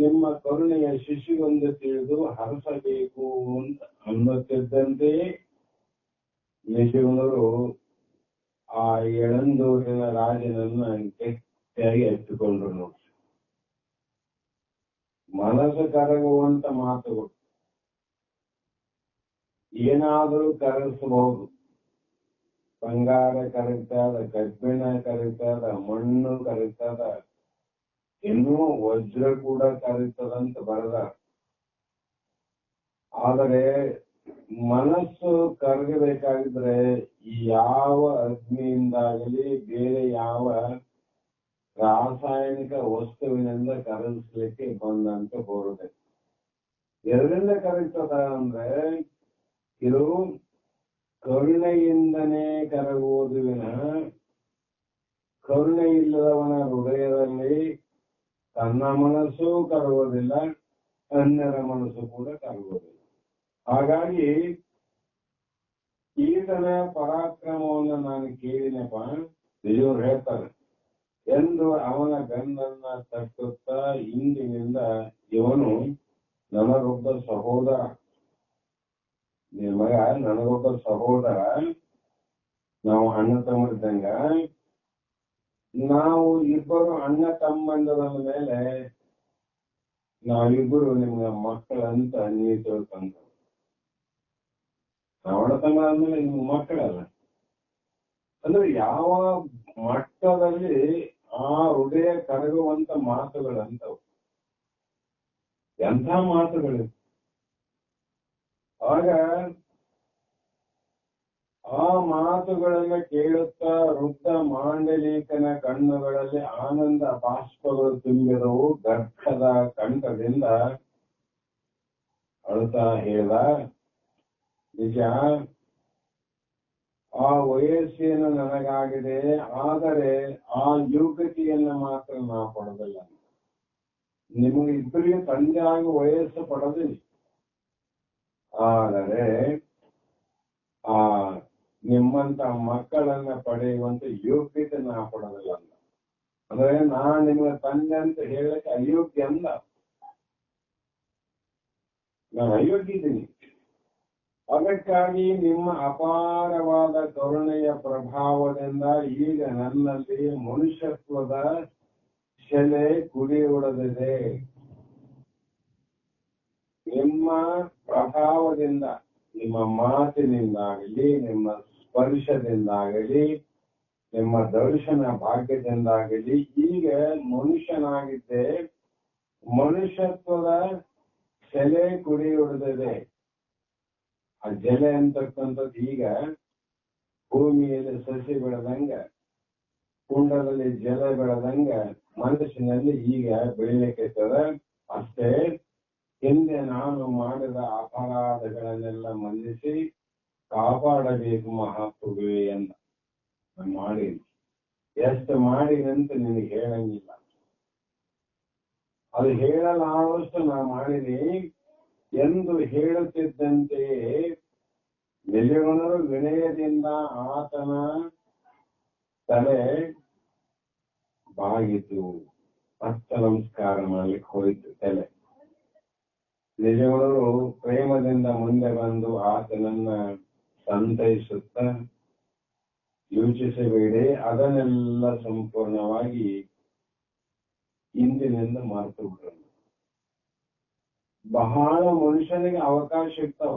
ನಿಮ್ಮ ಕರುಣೆಯ ಶಿಶುವೆಂದು ತಿಳಿದು ಹರಸಬೇಕು ಅಂತ ಅನ್ನುತ್ತಿದ್ದಂತೆ ನಿಜಗುಣರು ಆ ಯಳಂದೂರಿನ ರಾಜನನ್ನ ಗಟ್ಟಿಯಾಗಿ ಎತ್ತಿಕೊಂಡ್ರು. ನೋಡಿ, ಮನಸ್ಸು ಕರಗುವಂತ ಮಾತುಗಳು. ಏನಾದರೂ ಕರಗಿಸಬಹುದು. ಬಂಗಾರ ಕರಗ್ತದ, ಕಬ್ಬಿಣ ಕರಗ್ತದ, ಮಣ್ಣು ಕರಗ್ತದ, ಇನ್ನೂ ವಜ್ರ ಕೂಡ ಕರಗ್ತದಂತ ಬರೆದ. ಆದರೆ ಮನಸ್ಸು ಕರಗಬೇಕಾಗಿದ್ರೆ ಯಾವ ಅಗ್ನಿಯಿಂದಾಗಲಿ ಬೇರೆ ಯಾವ ರಾಸಾಯನಿಕ ವಸ್ತುವಿನಿಂದ ಕರಗಿಸ್ಲಿಕ್ಕೆ ಬಂದಂತ ಬರುತ್ತದೆ. ಎದರಿಂದ ಕರಗ್ತದ ಅಂದ್ರೆ ಇದು ಕರುಣೆಯಿಂದನೇ ಕರಗುವುದು ವಿನಃ ಕರುಣೆ ಇಲ್ಲದವನ ಹೃದಯದಲ್ಲಿ ತನ್ನ ಮನಸ್ಸು ಕರಗುವುದಿಲ್ಲ, ಅನ್ಯರ ಮನಸ್ಸು ಕೂಡ ಕರಗುವುದಿಲ್ಲ. ಹಾಗಾಗಿ ಈತನ ಪರಾಕ್ರಮವನ್ನು ನಾನು ಕೇಳಿನಪ್ಪ, ದೇವರು ಹೇಳ್ತಾರೆ ಎಂದು ಅವನ ಬೆನ್ನನ್ನ ತಟ್ಟುತ್ತಾ ಇಂದಿನಿಂದ ಇವನು ನನಗೊಬ್ಬ ಸಹೋದರ, ನಿನ್ ಮಗ ನನಗೊಬ್ಬ ಸಹೋದರ, ನಾವು ಅಣ್ಣ ತಮ್ಮರಿದ್ದಂಗ, ನಾವು ಇಬ್ಬರು ಅಣ್ಣ ತಮ್ಮಂದರ ಮೇಲೆ ನಾವಿಬ್ಬರು ನಿಮ್ಗ ಮಕ್ಕಳಂತ ನೀವು ತಿಳ್ಕೊಂಡ. ನಾವು ಅಣ್ಣ ತಮ್ಮ ಆದ್ಮೇಲೆ ನಿಮ್ಗೆ ಮಕ್ಕಳಲ್ಲ. ಅಂದ್ರೆ ಯಾವ ಮಟ್ಟದಲ್ಲಿ ಆ ಹೃದಯ ಕರಗುವಂತ ಮಾತುಗಳಂತವು, ಎಂಥ ಮಾತುಗಳು. ಆಗ ಆ ಮಾತುಗಳೆಲ್ಲ ಕೇಳುತ್ತಾ ವೃದ್ಧ ಮಾಂಡಲೀಕನ ಕಣ್ಣುಗಳಲ್ಲಿ ಆನಂದ ಬಾಷ್ಪಗಳು ತುಂಬಿದವು. ಗರ್ಭದ ಕಂಠದಿಂದ ಅಳುತ್ತಾ ಹೇಳ್ದ, ನಿಜ ಆ ವಯಸ್ಸೇನು ನನಗಾಗಿದೆ, ಆದರೆ ಆ ಯೋಗ್ಯತೆಯನ್ನು ಮಾತ್ರ ನಾ ಪಡೆದಿಲ್ಲ. ನಿಮಗೆ ಇಬ್ಬರಿಗೆ ತಂದೆಯಾಗಿ ವಯಸ್ಸು ಪಡೆದಿನಿ, ಆದರೆ ಆ ನಿಮ್ಮಂತ ಮಕ್ಕಳನ್ನ ಪಡೆಯುವಂತ ಯೋಗ್ಯತೆ ನಾ ಪಡೆದಿಲ್ಲ ಅಂತ. ಅಂದ್ರೆ ನಾನ್ ನಿಮ್ಗೆ ತಂದೆ ಅಂತ ಹೇಳಕ್ಕೆ ಅಯೋಗ್ಯ ಅಲ್ಲ, ನಾನು ಅಯೋಗ್ಯ ಇದ್ದೀನಿ. ಅದಕ್ಕಾಗಿ ನಿಮ್ಮ ಅಪಾರವಾದ ಕರುಣೆಯ ಪ್ರಭಾವದಿಂದ ಈಗ ನನ್ನಲ್ಲಿ ಮನುಷ್ಯತ್ವದ ಶೆಲೆ ಕುಡಿಯುವುದಿದೆ. ನಿಮ್ಮ ಪ್ರಭಾವದಿಂದ, ನಿಮ್ಮ ಮಾತಿನಿಂದಾಗಲಿ, ನಿಮ್ಮ ಸ್ಪರ್ಶದಿಂದಾಗಲಿ, ನಿಮ್ಮ ದರ್ಶನ ಭಾಗ್ಯದಿಂದಾಗಲಿ ಈಗ ಮನುಷ್ಯನಾಗಿದ್ದೆ, ಮನುಷ್ಯತ್ವದ ಶೆಲೆ ಕುಡಿಯುವುದಿದೆ. ಆ ಜಲೆ ಅಂತಕ್ಕಂಥದ್ದು ಈಗ ಭೂಮಿಯಲ್ಲಿ ಸಸಿ ಬೆಳೆದಂಗ, ಕುಂಡದಲ್ಲಿ ಜಲ ಬೆಳೆದಂಗ ಮನಸ್ಸಿನಲ್ಲಿ ಈಗ ಬೆಳಿಲಿಕ್ಕೆ ಅಷ್ಟೇ. ಹಿಂದೆ ನಾನು ಮಾಡಿದ ಅಪರಾಧಗಳನ್ನೆಲ್ಲ ಮನ್ನಿಸಿ ಕಾಪಾಡಬೇಕು ಮಹಾಪ್ರಭುವೇ ಅಂತ ನಾನು ಮಾಡೀನಿ. ಎಷ್ಟು ಮಾಡಿನಂತ ನಿನಗೆ ಹೇಳಂಗಿಲ್ಲ, ಅದು ಹೇಳಲಾರಷ್ಟು ನಾ ಮಾಡಿನಿ ಎಂದು ಹೇಳುತ್ತಿದ್ದಂತೆಯೇ ನಿಜಗುಣರು ವಿನಯದಿಂದ ಆತನ ತಲೆ ಬಾಗಿತು. ಹಸ್ತ ನಮಸ್ಕಾರ ಮಾಡ್ಲಿಕ್ಕೆ ಹೋಯಿತು ತಲೆ. ನಿಜಗುಣರು ಪ್ರೇಮದಿಂದ ಮುಂದೆ ಬಂದು ಆತನನ್ನ ಸಂತೈಸುತ್ತ, ಯೋಚಿಸಬೇಡಿ, ಅದನ್ನೆಲ್ಲ ಸಂಪೂರ್ಣವಾಗಿ ಇಂದಿನಿಂದ ಮರೆತು ಬಿಡೋಣ. ಬಹಳ ಮನುಷ್ಯನಿಗೆ ಅವಕಾಶ ಇರ್ತಾವ,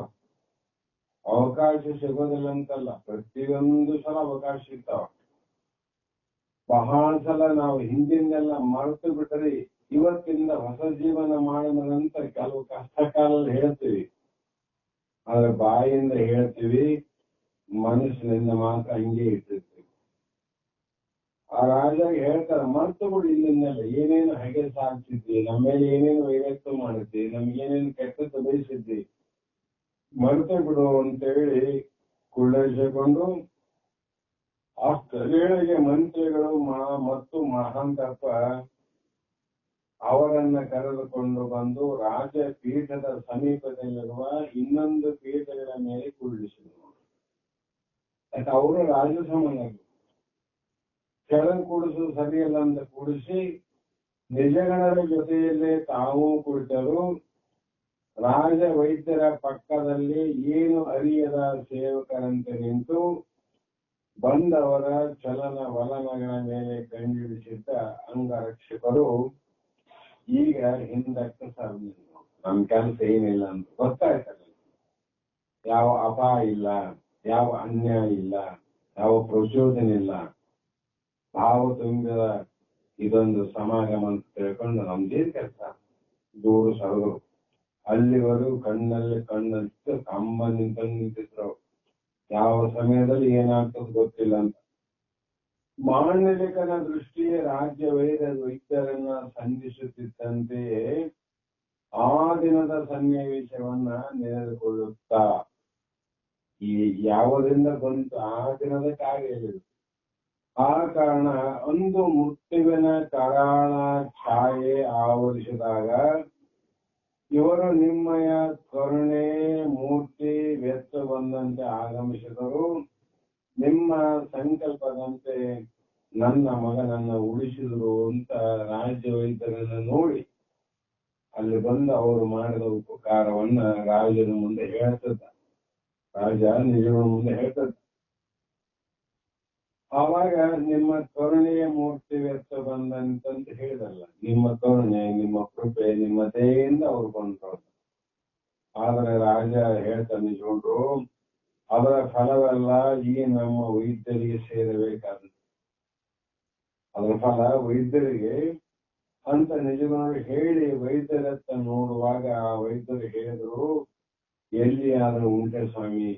ಅವಕಾಶ ಸಿಗೋದಿಲ್ಲ ಅಂತಲ್ಲ, ಪ್ರತಿಯೊಂದು ಸಲ ಅವಕಾಶ ಸಿಗ್ತಾವ. ಬಹಳ ಸಲ ನಾವು ಹಿಂದಿನೆಲ್ಲ ಮರೆತು ಬಿಟ್ಟರೆ ಇವತ್ತಿಂದ ಹೊಸ ಜೀವನ ಮಾಡೋದಂತ ಕೆಲವು ಕಷ್ಟ ಕಾಲದಲ್ಲಿ ಹೇಳ್ತೀವಿ, ಆದ್ರೆ ಬಾಯಿಂದ ಹೇಳ್ತೀವಿ, ಮನಸ್ಸಿನಿಂದ ಮಾತ್ರ ಹಂಗೆ ಇಟ್ಟಿರ್ತೀವಿ. ಆ ರಾಜ ಹೇಳ್ತಾರೆ, ಮರ್ತು ಬಿಡು ಇಲ್ಲಿಂದೆಲ್ಲ ಏನೇನು ಹಾಗೆ ಸಾಧಿಸಿದ್ದಿ, ನಮ್ಮ ಮೇಲೆ ಏನೇನು ವೈರತ್ವ ಮಾಡಿದ್ದಿ, ನಮ್ಗೇನೇನು ಕೆಟ್ಟದ್ದು ಬಯಸಿದ್ದಿ, ಮರೆತು ಬಿಡು ಅಂತೇಳಿ ಕುಳ್ಳರಿಸಿಕೊಂಡು ಅಷ್ಟೇಳಿಗೆ ಮಂತ್ರಿಗಳು ಮತ್ತು ಮಹಾಂತಪ್ಪ ಅವರನ್ನ ಕರೆದುಕೊಂಡು ಬಂದು ರಾಜ ಪೀಠದ ಸಮೀಪದಲ್ಲಿರುವ ಇನ್ನೊಂದು ಪೀಠಗಳ ಮೇಲೆ ಕುಳ್ಳಿಸಿದರು. ಯಾಕೆ ಅವರು ರಾಜ ಸಮಾನರು, ಕೆಳಗೆ ಕೂಡಿಸೋದು ಸರಿಯಲ್ಲ ಅಂತ ಕೂಡಿಸಿ ನಿಜಗಣರ ಜೊತೆಯಲ್ಲೇ ತಾವು ಕುಳಿತರು. ರಾಜ ವೈದ್ಯರ ಪಕ್ಕದಲ್ಲಿ ಏನು ಅರಿಯದ ಸೇವಕರಂತೆ ನಿಂತು ಬಂದವರ ಚಲನ ವಲನಗಳ ಮೇಲೆ ಕಂಡಿಡಿಸಿದ್ದ ಅಂಗರಕ್ಷಕರು ಈಗ ಹಿಂದಕ್ಕೆ ಸರಿದ್ರು. ನಮ್ ಕೆಲಸ ಏನಿಲ್ಲ ಅಂತ ಗೊತ್ತಾಯ್ತಲ್ಲ, ಯಾವ ಅಪಾಯ ಇಲ್ಲ, ಯಾವ ಅನ್ಯಾಯ ಇಲ್ಲ, ಯಾವ ಪ್ರಚೋದನೆ ಇಲ್ಲ, ಭಾವ ತುಂಬಿದ ಇದೊಂದು ಸಮಾಗಮ ಅಂತ ತಿಳ್ಕೊಂಡು ನಮ್ದೇನ್ ಕೆಲಸ ದೂರ ಸರಿದ್ರು. ಅಲ್ಲಿವರೆಗೂ ಕಣ್ಣಲ್ಲಿ ಕಣ್ಣಿಟ್ಟು ಕಂಬ ನಿಂತಿದ್ರು, ಯಾವ ಸಮಯದಲ್ಲಿ ಏನಾಗ್ತದ ಗೊತ್ತಿಲ್ಲ ಅಂತ. ಮಾಂಡಲಿಕನ ದೃಷ್ಟಿಯೇ ರಾಜ್ಯ ವೈದ್ಯರನ್ನ ಸಂಧಿಸುತ್ತಿದ್ದಂತೆಯೇ ಆ ದಿನದ ಸನ್ನಿವೇಶವನ್ನ ನೆನೆದುಕೊಳ್ಳುತ್ತಾ, ಈ ಯಾವುದರಿಂದ ಬಂತು ಆ ದಿನದ ಕಾರ್ಯ ಹೇಳಿದ್ರು. ಆ ಕಾರಣ ಒಂದು ಮೃತ್ಯುವಿನ ಕರಾಳ ಛಾಯೆ ಆವರಿಸಿದಾಗ ಇವರು ನಿಮ್ಮಯ ಕರುಣೆ ಮೂರ್ತಿ ವ್ಯರ್ಥ ಬಂದಂತೆ ಆಗಮಿಸಿದರು. ನಿಮ್ಮ ಸಂಕಲ್ಪದಂತೆ ನನ್ನ ಮಗನನ್ನ ಉಳಿಸಿದ್ರು ಅಂತ ರಾಜ್ಯ ವೈದ್ಯರನ್ನ ನೋಡಿ ಅಲ್ಲಿ ಬಂದು ಅವರು ಮಾಡಿದ ಉಪಕಾರವನ್ನ ರಾಜನ ಮುಂದೆ ಹೇಳ್ತದ. ರಾಜ ನಿಜಗಳ ಮುಂದೆ ಹೇಳ್ತದ. ಆವಾಗ ನಿಮ್ಮ ಕರುಣೆಯ ಮೂರ್ತಿ ವ್ಯರ್ಥ ಬಂದಂತಂತ ಹೇಳಿದಲ್ಲ, ನಿಮ್ಮ ಕರುಣೆ, ನಿಮ್ಮ ಕೃಪೆ, ನಿಮ್ಮ ದಯೆಯಿಂದ ಅವ್ರು ಬಂದ್ರು. ಆದ್ರೆ ರಾಜ ಹೇಳ್ತಾನೆ, ನಿಜಗೊಂಡ್ರು ಅದರ ಫಲವೆಲ್ಲ ಈ ನಮ್ಮ ವೈದ್ಯರಿಗೆ ಸೇರಬೇಕಾದ, ಅದರ ಫಲ ವೈದ್ಯರಿಗೆ ಅಂತ ನಿಜಗೊಂಡು ಹೇಳಿ ವೈದ್ಯರತ್ತ ನೋಡುವಾಗ ಆ ವೈದ್ಯರು ಹೇಳಿದ್ರು, ಎಲ್ಲಿಯಾದ್ರೂ ಉಂಟೆ ಸ್ವಾಮಿ,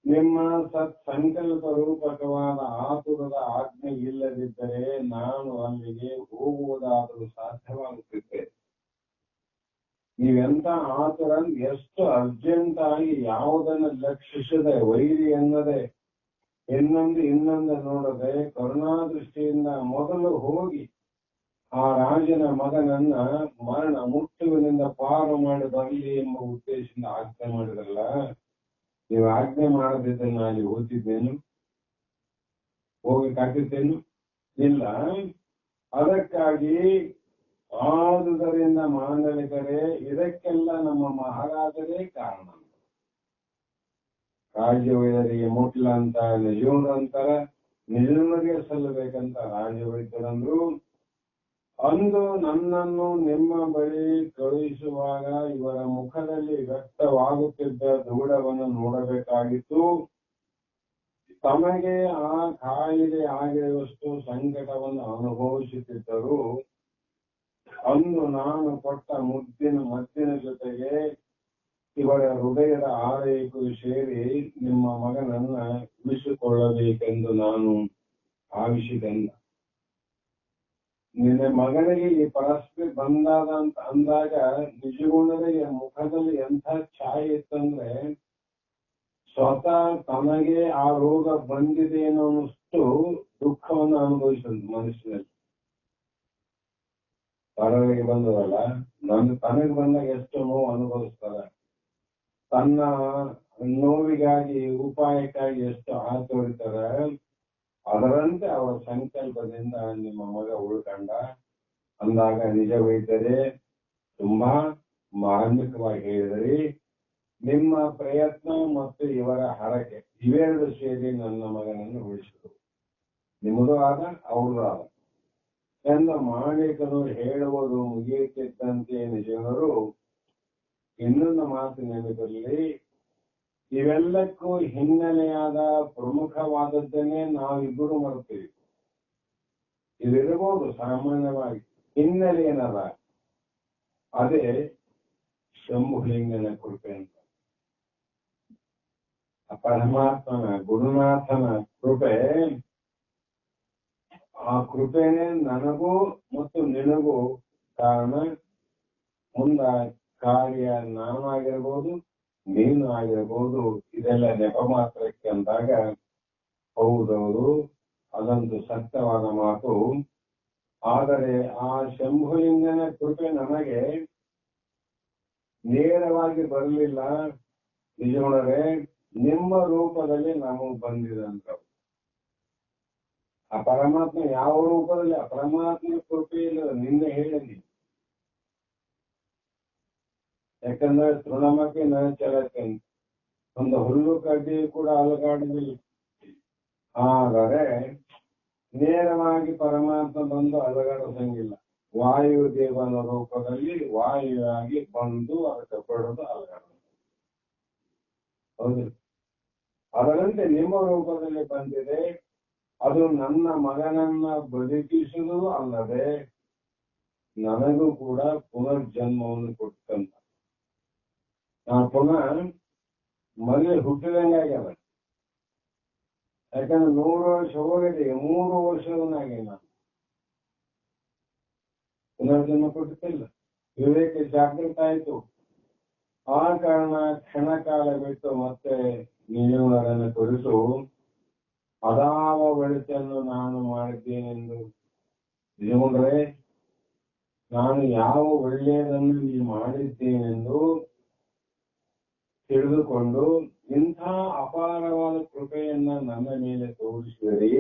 ನಿಮ್ಮ ಸಂಕಲ್ಪ ರೂಪಕವಾದ ಆತುರದ ಆಜ್ಞೆ ಇಲ್ಲದಿದ್ದರೆ ನಾನು ಅಲ್ಲಿಗೆ ಹೋಗುವುದಾದರೂ ಸಾಧ್ಯವಾಗುತ್ತಿದ್ದೆ. ನೀವೆಂತ ಆತುರ, ಎಷ್ಟು ಅರ್ಜೆಂಟ್ ಆಗಿ ಯಾವುದನ್ನು ಲಕ್ಷಿಸದೆ, ವೈರಿ ಎನ್ನದೆ, ಇನ್ನೊಂದು ನೋಡದೆ ಕರುಣಾದೃಷ್ಟಿಯಿಂದ ಮೊದಲು ಹೋಗಿ ಆ ರಾಜನ ಮಗನನ್ನ ಮರಣ ಮುಟ್ಟುವಿನಿಂದ ಪಾರು ಮಾಡಿ ಬರಲಿ ಎಂಬ ಉದ್ದೇಶದಿಂದ ಆಜ್ಞೆ ಮಾಡಿದ್ರಲ್ಲ, ನೀವು ಆಜ್ಞೆ ಮಾಡದಿದ್ದರೆ ನಾನು ಓದಿದ್ದೇನು, ಹೋಗಕ್ಕಾಗ್ತಿದ್ದೇನು? ಇಲ್ಲ. ಅದಕ್ಕಾಗಿ ಆದುದರಿಂದ ಮಾಂಡಲಿಕರೇ, ಇದಕ್ಕೆಲ್ಲ ನಮ್ಮ ಮಹಾರಾಜರೇ ಕಾರಣ. ರಾಜ್ಯವೈದ್ಯರಿಗೆ ಮುಟ್ಲ ಅಂತ ನಿಜವಂತರ, ನಿಜವರಿಗೆ ಸಲ್ಲಬೇಕಂತ ರಾಜ್ಯವೈದ್ಯರಂದ್ರು. ಅಂದು ನನ್ನನ್ನು ನಿಮ್ಮ ಬಳಿ ಕಳುಹಿಸುವಾಗ ಇವರ ಮುಖದಲ್ಲಿ ವ್ಯಕ್ತವಾಗುತ್ತಿದ್ದ ದುಗುಡವನ್ನು ನೋಡಬೇಕಾಗಿತ್ತು. ತಮಗೆ ಆ ಕಾಯಿಲೆ ಆಗಿರುವಷ್ಟು ಸಂಕಟವನ್ನು ಅನುಭವಿಸುತ್ತಿದ್ದರು. ಅಂದು ನಾನು ಕೊಟ್ಟ ಮದ್ದಿನ ಜೊತೆಗೆ ಇವರ ಹೃದಯದ ಆರೈಕೆಯು ಸೇರಿ ನಿಮ್ಮ ಮಗನನ್ನ ಉಳಿಸಿಕೊಳ್ಳಬೇಕೆಂದು ನಾನು ಭಾವಿಸಿದೆಲ್ಲ. ನಿನ್ನ ಮಗನಿಗೆ ಈ ಪರಿಸ್ಥಿತಿ ಬಂದಾದ ಅಂತ ಅಂದಾಗ ನಿಜಗುಣರಿಗೆ ಮುಖದಲ್ಲಿ ಎಂಥ ಛಾಯೆ ಇತ್ತಂದ್ರೆ, ಸ್ವತಃ ತನಗೆ ಆ ರೋಗ ಬಂದಿದೆ ಅನ್ನೋಷ್ಟು ದುಃಖವನ್ನು ಅನುಭವಿಸಿದ ಮನುಷ್ಯನಲ್ಲಿ. ಪರರಿಗೆ ಬಂದದಲ್ಲ, ತನಗೆ ಬಂದಾಗ ಎಷ್ಟು ನೋವು ಅನುಭವಿಸ್ತಾರೆ. ತನ್ನ ನೋವಿಗಾಗಿ ಉಪಾಯಕ್ಕಾಗಿ ಎಷ್ಟು ಆತುರಿತಾರೆ. ಅದರಂತೆ ಅವರ ಸಂಕಲ್ಪದಿಂದ ನಿಮ್ಮ ಮಗ ಉಳ್ಕಂಡ ಅಂದಾಗ ನಿಜ ವೈದ್ಯರೇ ತುಂಬಾ ಮಾರ್ಮಿಕವಾಗಿ ಹೇಳಿದ್ರಿ. ನಿಮ್ಮ ಪ್ರಯತ್ನ ಮತ್ತು ಇವರ ಹರಕೆ ಇವೆರಡು ಸೇರಿ ನನ್ನ ಮಗನನ್ನು ಉಳಿಸಿದರು. ನಿಮ್ಮದು ಆದ, ಅವ್ರದ್ದು ಆದ ಎಂದು ಮಾಲೀಕರು ಹೇಳುವುದು ಮುಗಿಯುತ್ತಿದ್ದಂತೆ ನಿಜವರು ಇನ್ನೊಂದು ಮಾತು ನೆನಪಿರಲಿ. ಇವೆಲ್ಲಕ್ಕೂ ಹಿನ್ನೆಲೆಯಾದ ಪ್ರಮುಖವಾದದ್ದನ್ನೇ ನಾವಿಬ್ಬರು ಮರ್ತೀವಿ. ಇದಿರಬಹುದು ಸಾಮಾನ್ಯವಾಗಿ, ಹಿನ್ನೆಲೆ ಏನದ, ಅದೇ ಶಂಭುಲಿಂಗನ ಕೃಪೆ ಅಂತ. ಪರಮಾತ್ಮನ ಗುರುನಾಥನ ಕೃಪೆ. ಆ ಕೃಪೆನೇ ನನಗೂ ಮತ್ತು ನಿನಗೂ ಕಾರಣ. ಮುಂದ ಕಾರ್ಯ ನಾನಾಗಿರ್ಬೋದು, ನೀನು ಆಗಿರ್ಬೋದು, ಇದೆಲ್ಲ ನೆಪ ಮಾತ್ರಕ್ಕೆ ಅಂದಾಗ ಹೌದೌದು, ಅದಂತೂ ಸತ್ಯವಾದ ಮಾತು. ಆದರೆ ಆ ಶಂಭುಲಿಂಗನ ಕೃಪೆ ನಮಗೆ ನೇರವಾಗಿ ಬರಲಿಲ್ಲ. ನಿಜವೇ ನಿಮ್ಮ ರೂಪದಲ್ಲಿ ನಮಗೆ ಬಂದಿದಂತ ಆ ಪರಮಾತ್ಮ ಯಾವ ರೂಪದಲ್ಲಿ, ಆ ಪರಮಾತ್ಮ ಕೃಪೆ ಇಲ್ಲ. ನಿನ್ನೆ ಹೇಳಿ, ಯಾಕಂದ್ರೆ ತೃಣಮಕ್ಕೆ ನ ಚಲತೆ, ಒಂದು ಹುಲ್ಲು ಕಡ್ಡಿ ಕೂಡ ಅಲುಗಾಡುವುದಿಲ್ಲ. ಆದರೆ ನೇರವಾಗಿ ಪರಮಾತ್ಮ ಬಂದು ಅಲುಗಾಡಿಸಂಗಿಲ್ಲ. ವಾಯುದೇವನ ರೂಪದಲ್ಲಿ ವಾಯುವಾಗಿ ಬಂದು ಅದಕ್ಕೆ ಬಡದು ಅಲುಗಾಡೋದು. ಹೌದು, ಅದರಂತೆ ನಿಮ್ಮ ರೂಪದಲ್ಲಿ ಬಂದಿದೆ. ಅದು ನನ್ನ ಮಗನನ್ನ ಬದುಕಿಸುವುದು ಅಲ್ಲದೆ ನನಗೂ ಕೂಡ ಪುನರ್ಜನ್ಮವನ್ನು ಕೊಟ್ಟಂತ. ನಾನು ಪುನಃ ಮನೆ ಹುಟ್ಟಿದಂಗಾಗ್ಯದ. ಯಾಕಂದ್ರೆ 100 ವರ್ಷ ಹೋಗಿದೆ, 3 ವರ್ಷವನ್ನಾಗಿ ನಾನು ಪುನರ್ಜನ್ಮ ಕೊಟ್ಟಿಲ್ಲ. ವಿವೇಕ ಜಾಗೃತ ಆಯ್ತು. ಆ ಕಾರಣ ಕ್ಷಣ ಕಾಲ ಬಿಟ್ಟು ಮತ್ತೆ ನಿಜಗಳನ್ನು ಕುರಿತು ಅದಾವ ಒಳಿತನ್ನು ನಾನು ಮಾಡಿದ್ದೇನೆಂದು ನಿಜಗೊಂಡ್ರೆ ನಾನು ಯಾವ ಒಳ್ಳೆಯದನ್ನು ನೀವು ಮಾಡಿದ್ದೇನೆಂದು ತಿಳಿದುಕೊಂಡು ಇಂಥ ಅಪಾರವಾದ ಕೃಪೆಯನ್ನ ನನ್ನ ಮೇಲೆ ತೋರಿಸಿದರೆ,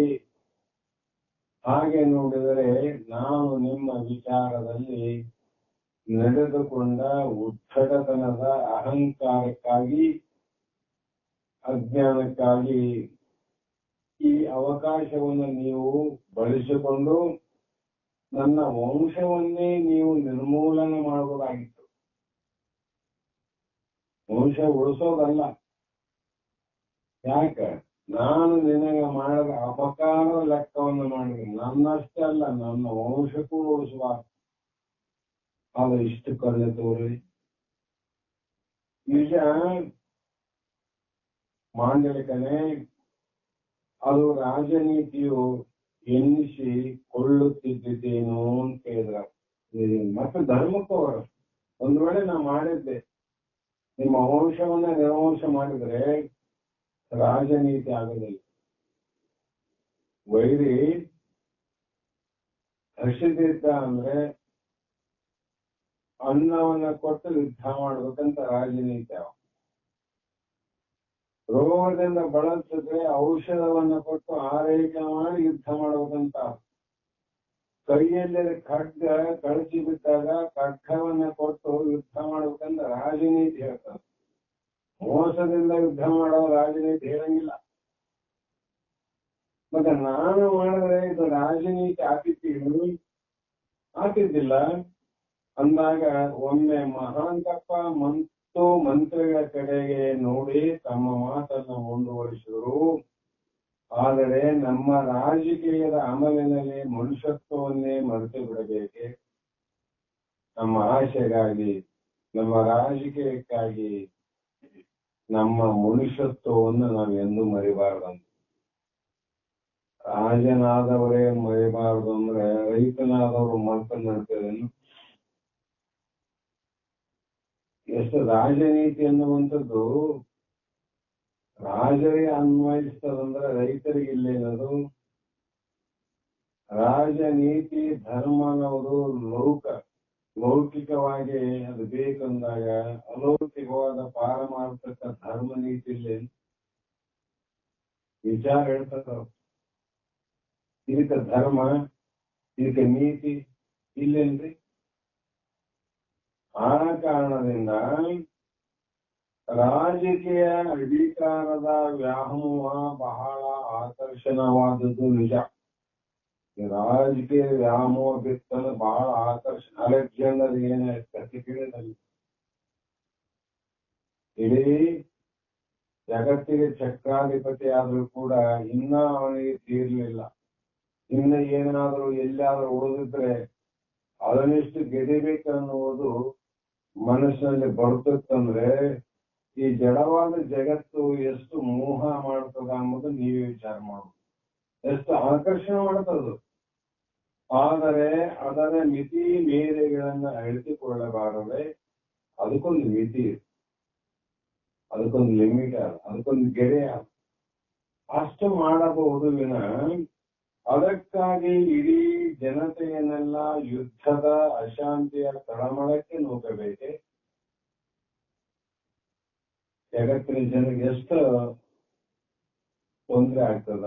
ಹಾಗೆ ನೋಡಿದರೆ ನಾನು ನಿಮ್ಮ ವಿಚಾರದಲ್ಲಿ ನಡೆದುಕೊಂಡ ಉದ್ಧಟತನದ ಅಹಂಕಾರಕ್ಕಾಗಿ, ಅಜ್ಞಾನಕ್ಕಾಗಿ ಈ ಅವಕಾಶವನ್ನು ನೀವು ಬಳಸಿಕೊಂಡು ನನ್ನ ವಂಶವನ್ನೇ ನೀವು ನಿರ್ಮೂಲನೆ ಮಾಡಬಹುದಾಗಿತ್ತು. ವಂಶ ಉಳಿಸೋದಲ್ಲ. ಯಾಕೆ? ನಾನು ನಿನಗೆ ಮಾಡಿದ ಅಪಕಾರ ಲೆಕ್ಕವನ್ನು ಮಾಡಿದೆ. ನನ್ನಷ್ಟೇ ಅಲ್ಲ, ನನ್ನ ವಂಶಕ್ಕೂ ಉಳಿಸಬಾರ್ದು. ಅದು ಇಷ್ಟು ಕರುಣೆ ತೋರಿ. ನಿಜ ಮಾಂಡಲಿಕನೇ, ಅದು ರಾಜನೀತಿಯು ಎನ್ನಿಸಿ ಕೊಳ್ಳುತ್ತಿದ್ದೇನೋ ಅಂತ ಹೇಳಿದ್ರ. ಮತ್ತೆ ಧರ್ಮಕ್ಕವರು ಒಂದ್ ವೇಳೆ ನಾ ಮಾಡಿದ್ದೆ, ನಿಮ್ಮ ವಂಶವನ್ನ ನಿರ್ವಂಶ ಮಾಡಿದ್ರೆ ರಾಜನೀತಿ ಆಗೋದಿಲ್ಲ. ವೈರಿ ಹಸಿದಿದ್ದ ಅಂದ್ರೆ ಅನ್ನವನ್ನ ಕೊಟ್ಟು ಯುದ್ಧ ಮಾಡ್ಬೇಕಂತ ರಾಜನೀತಿ. ರೋಗದಿಂದ ಬಳಸಿದ್ರೆ ಔಷಧವನ್ನ ಕೊಟ್ಟು ಆರೈಕೆ ಮಾಡಿ ಯುದ್ಧ ಮಾಡ್ಬೇಕಂತ. ಕೈಯಲ್ಲಿ ಖಡ್ಗ ಕಳಚಿ ಬಿದ್ದಾಗ ಖಡ್ಗವನ್ನ ಕೊಟ್ಟು ಯುದ್ಧ ಮಾಡ್ಬೇಕಂತ ರಾಜನೀತಿ ಹೇಳ್ತಾರೆ. ಮೋಸದಿಂದ ಯುದ್ಧ ಮಾಡೋ ರಾಜನೀತಿ ಹೇಳಂಗಿಲ್ಲ. ಮತ್ತೆ ನಾನು ಮಾಡಿದ್ರೆ ಇದು ರಾಜನೀತಿ ಆಗ್ತಿದ್ದಿಲ್ಲ ಅಂದಾಗ ಒಮ್ಮೆ ಮಹಾಂತಪ್ಪ ಮತ್ತು ಮಂತ್ರಿಗಳ ಕಡೆಗೆ ನೋಡಿ ತಮ್ಮ ಮಾತನ್ನು ಮುಂದುವರಿಸಿದರು. ಆದರೆ ನಮ್ಮ ರಾಜಕೀಯದ ಅಮಲಿನಲ್ಲಿ ಮನುಷ್ಯತ್ವವನ್ನೇ ಮರೆತು ಬಿಡಬೇಕೆ? ನಮ್ಮ ಆಶೆಗಾಗಿ, ನಮ್ಮ ರಾಜಕೀಯಕ್ಕಾಗಿ ನಮ್ಮ ಮನುಷ್ಯತ್ವವನ್ನು ನಾವು ಎಂದೂ ಮರಿಬಾರ್ದಂತ. ರಾಜನಾದವರೇ ಮರಿಬಾರ್ದು ಅಂದ್ರೆ ರೈತನಾದವರು ಮರ್ತು ನಡ್ತೇವೇನು? ಎಷ್ಟು ರಾಜನೀತಿ ಅನ್ನುವಂಥದ್ದು ರಾಜರಿಗೆ ಅನ್ವಯಿಸ್ತದಂದ್ರೆ ರೈತರಿಗೆ ಇಲ್ಲೇನದು? ರಾಜನೀತಿ ಧರ್ಮ ಅನ್ನೋದು ಲೌಕಿಕವಾಗಿ ಅದು ಬೇಕಂದಾಗ ಅಲೌಕಿಕವಾದ ಪಾರಮಾರ್ಥಕ ಧರ್ಮ ನೀತಿ ಇಲ್ಲೇನು? ವಿಚಾರ ಹೇಳ್ತಾರ. ಇದಕ್ಕೆ ಧರ್ಮ, ಇದಕ್ಕೆ ನೀತಿ ಇಲ್ಲೇನ್ರಿ? ಆ ಕಾರಣದಿಂದ ರಾಜಕೀಯ ಅಧಿಕಾರದ ವ್ಯಾಮೋಹ ಬಹಳ ಆಕರ್ಷಣವಾದದ್ದು ನಿಜ. ರಾಜಕೀಯ ವ್ಯಾಮೋಹ ಬಿತ್ತಲು ಬಹಳ ಆಕರ್ಷಣ. ಅಲೆಕ್ಸಾಂಡರ್ ಏನ ಕಥೆ ಕೇಳಿದಲ್ಲಿ ಇಡೀ ಜಗತ್ತಿಗೆ ಚಕ್ರಾಧಿಪತಿ ಆದ್ರೂ ಕೂಡ ಇನ್ನ ಅವನಿಗೆ ತೀರ್ಲಿಲ್ಲ. ಇನ್ನು ಏನಾದ್ರೂ ಎಲ್ಲಾದ್ರೂ ಉಳಿದಿದ್ರೆ ಅದನ್ನೆಷ್ಟು ಗೆದಿಬೇಕನ್ನುವುದು ಮನಸ್ಸಿನಲ್ಲಿ ಬರ್ತದಂದ್ರೆ ಈ ಜಡವಾದ ಜಗತ್ತು ಎಷ್ಟು ಮೋಹ ಮಾಡ್ತದ ಅನ್ನೋದು ನೀವೇ ವಿಚಾರ ಮಾಡುದು. ಎಷ್ಟು ಆಕರ್ಷಣೆ ಮಾಡ್ತದು. ಆದರೆ ಅದರ ಮಿತಿ ಮೇರೆಗಳನ್ನ ಅಳಿಸಿಕೊಳ್ಳಬಾರದೆ. ಅದಕ್ಕೊಂದು ಮಿತಿ, ಅದಕ್ಕೊಂದು ಲಿಮಿಟ್, ಅದಕ್ಕೊಂದು ಗೆರೆ. ಅಷ್ಟು ಮಾಡಬಹುದು ವಿನ ಅದಕ್ಕಾಗಿ ಇಡೀ ಜನತೆಯನ್ನೆಲ್ಲ ಯುದ್ಧದ ಅಶಾಂತಿಯ ತಳಮಳಕ್ಕೆ ನೂಕಬೇಕೆ? ಜಗತ್ತಿನ ಜನರಿಗೆ ಎಷ್ಟು ತೊಂದರೆ ಆಗ್ತದ.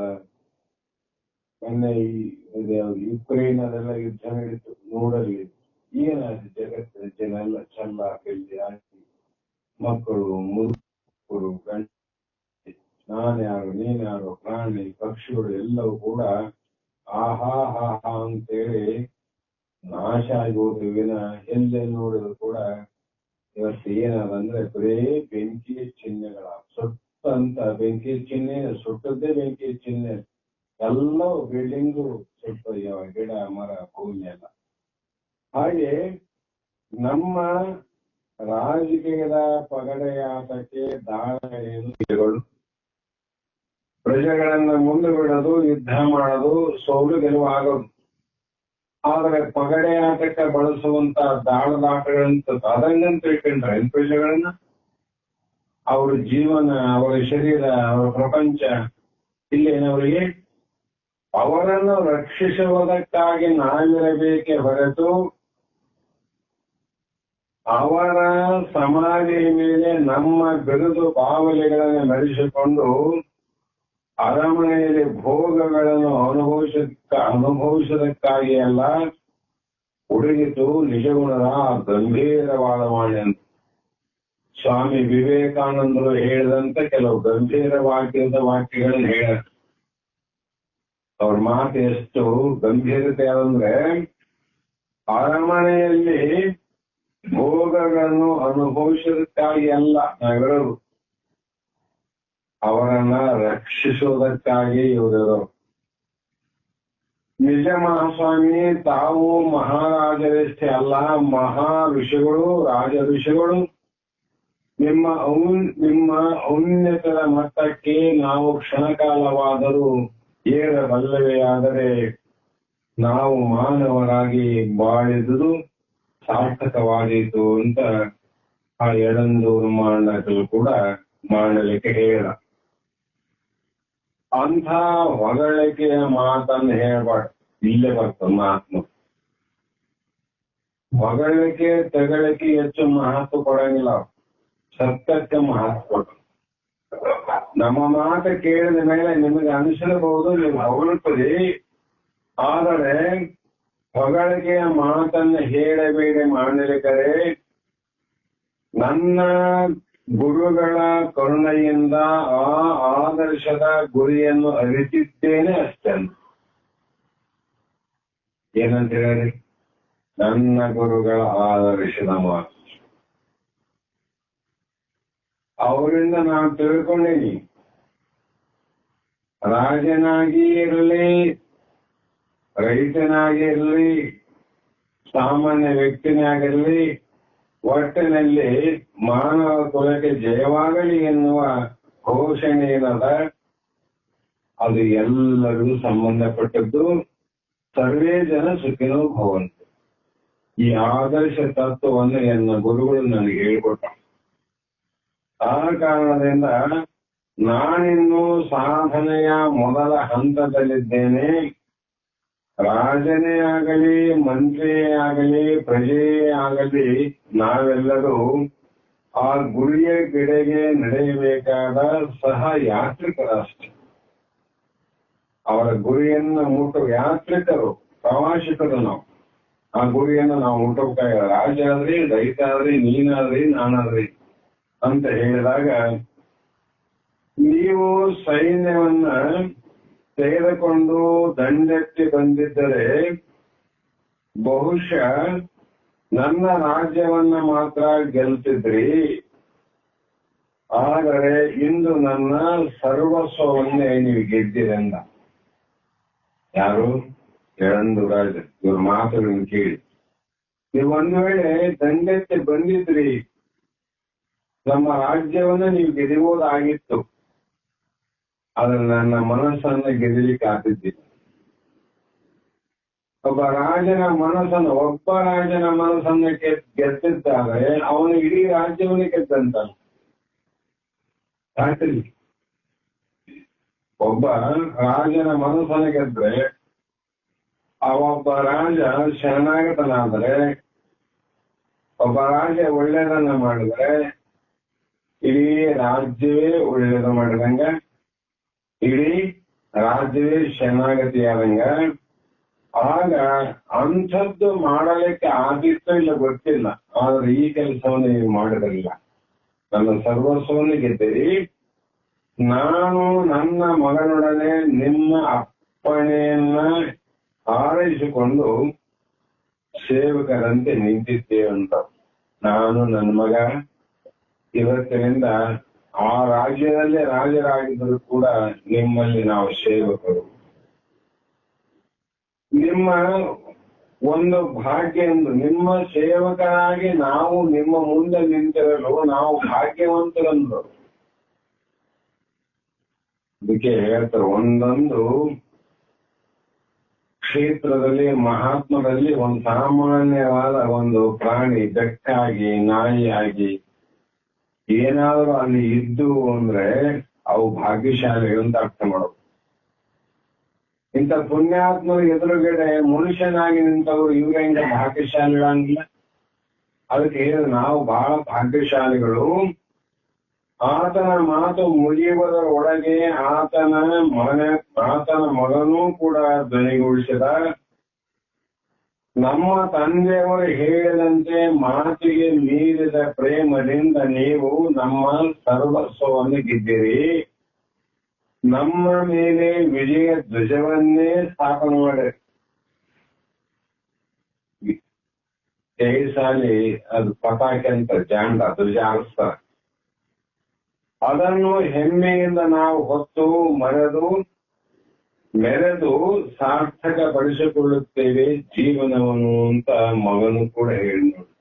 ಮೊನ್ನೆ ಯುಕ್ರೇನ್ ಅದೆಲ್ಲ ಯುದ್ಧ ನಡೀತು, ನೋಡಲಿ ಏನಾಯ್ತು. ಜಗತ್ತಿನ ಜನ ಎಲ್ಲ ಚಲ್ಲ ಬೆಳ್ಳಿ ಹಾಕಿ ಮಕ್ಕಳು, ಮುದುಕರು, ಗಂಡ, ನಾನ್ಯಾರು ನೀನ್ಯಾರು, ಪ್ರಾಣಿ ಪಕ್ಷಿಗಳು ಎಲ್ಲವೂ ಕೂಡ ಆಹಾ ಹಾ ಹಾ ಅಂತೇಳಿ ನಾಶ ಆಗಿ ಹೋದ್ವಿನ ಎಲ್ಲೇ ನೋಡಿದ್ರು ಕೂಡ ಇವತ್ತು ಏನದಂದ್ರೆ ಬರೇ ಬೆಂಕಿಯ ಚಿಹ್ನೆಗಳ. ಸುಟ್ಟಂತ ಬೆಂಕಿಯ ಚಿಹ್ನೆ, ಸುಟ್ಟದ್ದೇ ಬೆಂಕಿಯ ಚಿಹ್ನೆ. ಎಲ್ಲವೂ ಬಿಲ್ಡಿಂಗು ಸುಟ್ಟೋಗ್ಯಾವ, ಗಿಡ ಮರ ಭೂಮಿ ಎಲ್ಲ. ಹಾಗೆ ನಮ್ಮ ರಾಜಕೀಯದ ಪಗಡೆಯಾಟಕ್ಕೆ ದಾಳಗಳು ಪ್ರಜೆಗಳನ್ನ ಮುಂದೆ ಬಿಡೋದು, ಯುದ್ಧ ಮಾಡೋದು, ಸೋಲು ಗೆಲುವು ಆಗೋದು. ಆದರೆ ಪಗಡೆ ಆಟಕ್ಕೆ ಬಳಸುವಂತ ದಾಳದಾಟಗಳಂತ ಅದಂಗಂತ ತಿಳ್ಕೊಂಡ್ರೆ ಪ್ರಜೆಗಳನ್ನ, ಅವ್ರ ಜೀವನ, ಅವರ ಶರೀರ, ಅವರ ಪ್ರಪಂಚ ಇಲ್ಲೇನವರಿಗೆ ಅವರನ್ನು ರಕ್ಷಿಸುವುದಕ್ಕಾಗಿ ನಾವಿರಬೇಕೆ ಹೊರತು ಅವರ ಸಮಾಧಿಯ ಮೇಲೆ ನಮ್ಮ ಬಿರುದು ಬಾವಲಿಗಳನ್ನು ನಡೆಸಿಕೊಂಡು ಅರಮನೆಯಲ್ಲಿ ಭೋಗಗಳನ್ನು ಅನುಭವಿಸೋದಕ್ಕಾಗಿ ಅಲ್ಲ, ಹುಡುಗಿತು ನಿಜಗುಣದ ಗಂಭೀರವಾದ ವಾಣಿ ಅಂತ ಸ್ವಾಮಿ ವಿವೇಕಾನಂದರು ಹೇಳಿದಂತ ಕೆಲವು ವಾಕ್ಯಗಳನ್ನು ಹೇಳ. ಅವ್ರ ಮಾತು ಎಷ್ಟು ಗಂಭೀರತೆ ಅಂದ್ರೆ, ಅರಮನೆಯಲ್ಲಿ ಭೋಗಗಳನ್ನು ಅನುಭವಿಸೋದಕ್ಕಾಗಿ ಅಲ್ಲ ನಾವಿರೋರು, ಅವರನ್ನ ರಕ್ಷಿಸೋದಕ್ಕಾಗಿ ಇವರಿರೋರು. ನಿಜ ಮಹಾಸ್ವಾಮಿ ತಾವು ಮಹಾರಾಜರಷ್ಟೇ ಅಲ್ಲ, ಮಹಾ ಋಷಿಗಳು, ರಾಜ ಋಷಿಗಳು. ನಿಮ್ಮ ಔನ್ನತ್ಯದ ಮಟ್ಟಕ್ಕೆ ನಾವು ಕ್ಷಣಕಾಲವಾದರೂ ಏರಬಲ್ಲವೇ, ಆದರೆ ನಾವು ಮಾನವರಾಗಿ ಬಾಳಿದುದು ಸಾರ್ಥಕವಾದೀತು ಅಂತ ಆ ಎಡಂದೂರು ಮಾಂಡಕರು ಕೂಡ ಮಾಡಲಿಕ್ಕೆ ಹೇಳ. ಅಂಥ ಹೊಗಳಿಕೆಯ ಮಾತನ್ನು ಹೇಳ್ಬಾರ್ದು. ಇಲ್ಲೇ ಬರ್ತದೆ ಮಹಾತ್ಮ. ಹೊಗಳಿಕೆ ತೆಗಳಿಕೆ ಹೆಚ್ಚು ಮಹತ್ವ ಕೊಡಂಗಿಲ್ಲ, ಸತ್ಯಕ್ಕೆ ಮಹತ್ವ ಕೊಟ್ಟು. ನಮ್ಮ ಮಾತು ಕೇಳಿದ ಮೇಲೆ ನಿಮಗೆ ಅನಿಸಿರಬಹುದು, ನೀವು ಹೊಗಳುತ್ತದೆ, ಆದರೆ ಹೊಗಳಿಕೆಯ ಮಾತನ್ನು ಹೇಳಬೇಡಿ ಮಾಡಲಿಕ್ಕರೆ ನನ್ನ ಗುರುಗಳ ಕರುಣೆಯಿಂದ ಆ ಆದರ್ಶದ ಗುರಿಯನ್ನು ಅರಿತಿದ್ದೇನೆ ಅಷ್ಟೇ. ಏನಂತ ಹೇಳಿ, ನನ್ನ ಗುರುಗಳ ಆದರ್ಶದ ಮಾತು ಅವರಿಂದ ನಾನು ತಿಳ್ಕೊಂಡೀನಿ. ರಾಜನಾಗಿ ಇರಲಿ, ರೈತನಾಗಿ ಇರಲಿ, ಸಾಮಾನ್ಯ ವ್ಯಕ್ತಿನಾಗಿರಲಿ, ಒಟ್ಟಿನಲ್ಲಿ ಮಾನವ ಕುಲಕ್ಕೆ ಜಯವಾಗಲಿ ಎನ್ನುವ ಘೋಷಣೆ ಏನದ, ಅದು ಎಲ್ಲರಿಗೂ ಸಂಬಂಧಪಟ್ಟದ್ದು. ಸರ್ವೇ ಜನ ಸುಖಿನೋ ಭವಂತು. ಈ ಆದರ್ಶ ತತ್ವವನ್ನು ಎನ್ನ ಗುರುಗಳು ನನಗೆ ಹೇಳಿಕೊಟ್ಟ. ಆ ಕಾರಣದಿಂದ ನಾನಿನ್ನು ಸಾಧನೆಯ ಮೊದಲ ಹಂತದಲ್ಲಿದ್ದೇನೆ. ರಾಜನೇ ಆಗಲಿ, ಮಂತ್ರಿಯೇ ಆಗಲಿ, ಪ್ರಜೆಯೇ ಆಗಲಿ, ನಾವೆಲ್ಲರೂ ಆ ಗುರಿಯ ಕಡೆಗೆ ನಡೆಯಬೇಕಾದ ಸಹ ಯಾತ್ರಿಕರಷ್ಟೇ. ಅವರ ಗುರಿಯನ್ನ ಮುಟ್ಟುವ ಯಾತ್ರಿಕರು, ಪ್ರವಾಸಿಕರು ನಾವು. ಆ ಗುರಿಯನ್ನು ನಾವು ಮುಟ್ಟಬೇಕಾಗ ರಾಜ ಆದ್ರಿ, ರೈತ ಆದ್ರಿ, ನೀನಾದ್ರಿ, ನಾನಾದ್ರಿ ಅಂತ ಹೇಳಿದಾಗ, ನೀವು ಸೈನ್ಯವನ್ನ ತೆಗೆದುಕೊಂಡು ದಂಡೆತ್ತಿ ಬಂದಿದ್ದರೆ ಬಹುಶಃ ನನ್ನ ರಾಜ್ಯವನ್ನ ಮಾತ್ರ ಗೆಲ್ತಿದ್ರಿ. ಆದರೆ ಇಂದು ನನ್ನ ಸರ್ವಸ್ವವನ್ನೇ ನೀವು ಗೆದ್ದಿರಂದ. ಯಾರು? ಎಳಂದು ರಾಜ. ಇವ್ರ ಮಾತುಗಳನ್ನು ಕೇಳಿ ನೀವು ಒಂದು ವೇಳೆ ದಂಡೆತ್ತಿ ಬಂದಿದ್ರಿ, ನಮ್ಮ ರಾಜ್ಯವನ್ನ ನೀವು ಗೆದಿಬಹುದಾಗಿತ್ತು, ಆದ್ರೆ ನನ್ನ ಮನಸ್ಸನ್ನ ಗೆದಲಿಕ್ಕೆ ಆಗ್ತಿದ್ದಿಲ್ಲ. ಒಬ್ಬ ರಾಜನ ಮನಸ್ಸನ್ನ ಗೆದ್ದಿದ್ದಾದ್ರೆ ಅವನು ಇಡೀ ರಾಜ್ಯವನ್ನು ಗೆದ್ದಂತ. ರಾತ್ರಿ ಒಬ್ಬ ರಾಜನ ಮನಸ್ಸನ್ನ ಗೆದ್ರೆ, ಒಬ್ಬ ರಾಜ ಶರಣಾಗತನಾದ್ರೆ, ಒಬ್ಬ ರಾಜ ಒಳ್ಳೇದನ್ನ ಮಾಡಿದ್ರೆ ಇಡೀ ರಾಜ್ಯವೇ ಒಳ್ಳೇದು ಮಾಡಿದಂಗ, ಇಡೀ ರಾಜ್ಯವೇ ಶರಣಾಗತಿಯಾದಂಗ. ಆಗ ಅಂಥದ್ದು ಮಾಡಲಿಕ್ಕೆ ಆಗಿತ್ತೋ ಇಲ್ಲ ಗೊತ್ತಿಲ್ಲ, ಆದ್ರೆ ಈ ಕೆಲಸವನ್ನು ನೀವು ಮಾಡಿರಲಿಲ್ಲ. ನನ್ನ ಸರ್ವಸ್ವವನ್ನು ಗೆದ್ದಿರಿ. ನಾನು ನನ್ನ ಮಗನೊಡನೆ ನಿಮ್ಮ ಅಪ್ಪಣೆಯನ್ನ ಆರೈಸಿಕೊಂಡು ಸೇವಕರಂತೆ ನಿಂತಿದ್ದೇವಂತ. ನಾನು ನನ್ನ ಮಗ ಇವತ್ತಿನಿಂದ ಆ ರಾಜ್ಯದಲ್ಲೇ ರಾಜರಾಗಿದ್ದರೂ ಕೂಡ ನಿಮ್ಮಲ್ಲಿ ನಾವು ಸೇವಕರು. ನಿಮ್ಮ ಒಂದು ಭಾಗ್ಯ ಎಂದು, ನಿಮ್ಮ ಸೇವಕರಾಗಿ ನಾವು ನಿಮ್ಮ ಮುಂದೆ ನಿಂತಿರಲು ನಾವು ಭಾಗ್ಯವಂತರಂದ್ರು. ಅದಕ್ಕೆ ಹೇಳ್ತಾರೆ, ಒಂದೊಂದು ಕ್ಷೇತ್ರದಲ್ಲಿ ಮಹಾತ್ಮರಲ್ಲಿ ಒಂದು ಸಾಮಾನ್ಯವಾದ ಒಂದು ಪ್ರಾಣಿ, ಬೆಕ್ಕಾಗಿ, ನಾಯಿಯಾಗಿ ಏನಾದ್ರೂ ಅಲ್ಲಿ ಇದ್ದು ಅಂದ್ರೆ ಅವು ಭಾಗ್ಯಶಾಲಿಗಳು ಅಂತ ಅರ್ಥ ಮಾಡೋದು. ಇಂಥ ಪುಣ್ಯಾತ್ಮರು ಎದುರುಗಡೆ ಮನುಷ್ಯನಾಗಿ ನಿಂತವರು ಇವ್ರ ಹೆಂಗ ಭಾಗ್ಯಶಾಲಿಗಳಾಗಿಲ್ಲ. ಅದಕ್ಕೆ ನಾವು ಬಹಳ ಭಾಗ್ಯಶಾಲಿಗಳು. ಆತನ ಮಾತು ಮುಗಿಯುವುದರೊಳಗೆ ಆತನ ಮಗನೂ ಕೂಡ ಧ್ವನಿಗೂಡಿಸಿದ. ನಮ್ಮ ತಂದೆಯವರು ಹೇಳಿದಂತೆ ಮಾತಿಗೆ ಮೀರಿದ ಪ್ರೇಮದಿಂದ ನೀವು ನಮ್ಮ ಸರ್ವಸ್ವವನ್ನು ಗೆದ್ದಿರಿ. ನಮ್ಮ ಮೇಲೆ ವಿಜಯ ಧ್ವಜವನ್ನೇ ಸ್ಥಾಪನೆ ಮಾಡಿ. ಸಾಲಿ ಅದು ಪತಾಕೆ ಅಂತ ಜಾಂಡ ಧ್ವಜ ಹಾರಿಸ್ತಾರೆ. ಅದನ್ನು ಹೆಮ್ಮೆಯಿಂದ ನಾವು ಹೊತ್ತು ಮೆರೆದು ಸಾರ್ಥಕಪಡಿಸಿಕೊಳ್ಳುತ್ತೇವೆ ಜೀವನವನ್ನು ಅಂತ ಮಗನು ಕೂಡ ಹೇಳಿ ನೋಡಿ.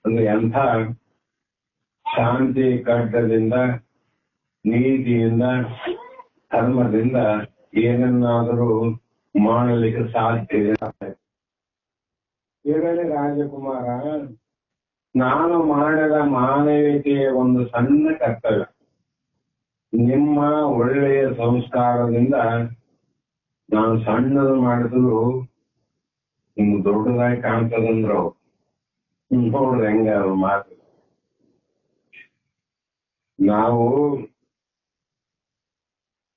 ಅಂದ್ರೆ ಎಂಥ ಶಾಂತಿ ಖಡ್ಗದಿಂದ, ನೀತಿಯಿಂದ, ಧರ್ಮದಿಂದ ಏನನ್ನಾದರೂ ಮಾಡಲಿಕ್ಕೆ ಸಾಧ್ಯ ಇದೆ. ಇರಲಿ ರಾಜಕುಮಾರ, ನಾನು ಮಾಡಿದ ಮಾನವೀಯತೆಯ ಒಂದು ಸಣ್ಣ ಕರ್ತವ್ಯ. ನಿಮ್ಮ ಒಳ್ಳೆಯ ಸಂಸ್ಕಾರದಿಂದ ನಾನು ಸಣ್ಣದು ಮಾಡಿದ್ರು ನಿಮ್ಗೆ ದೊಡ್ಡದಾಗಿ ಕಾಣ್ತದಂದ್ರು ನೋಡ್ರಿ ಹೆಂಗ ಅವ್ರ ಮಾತು. ನಾವು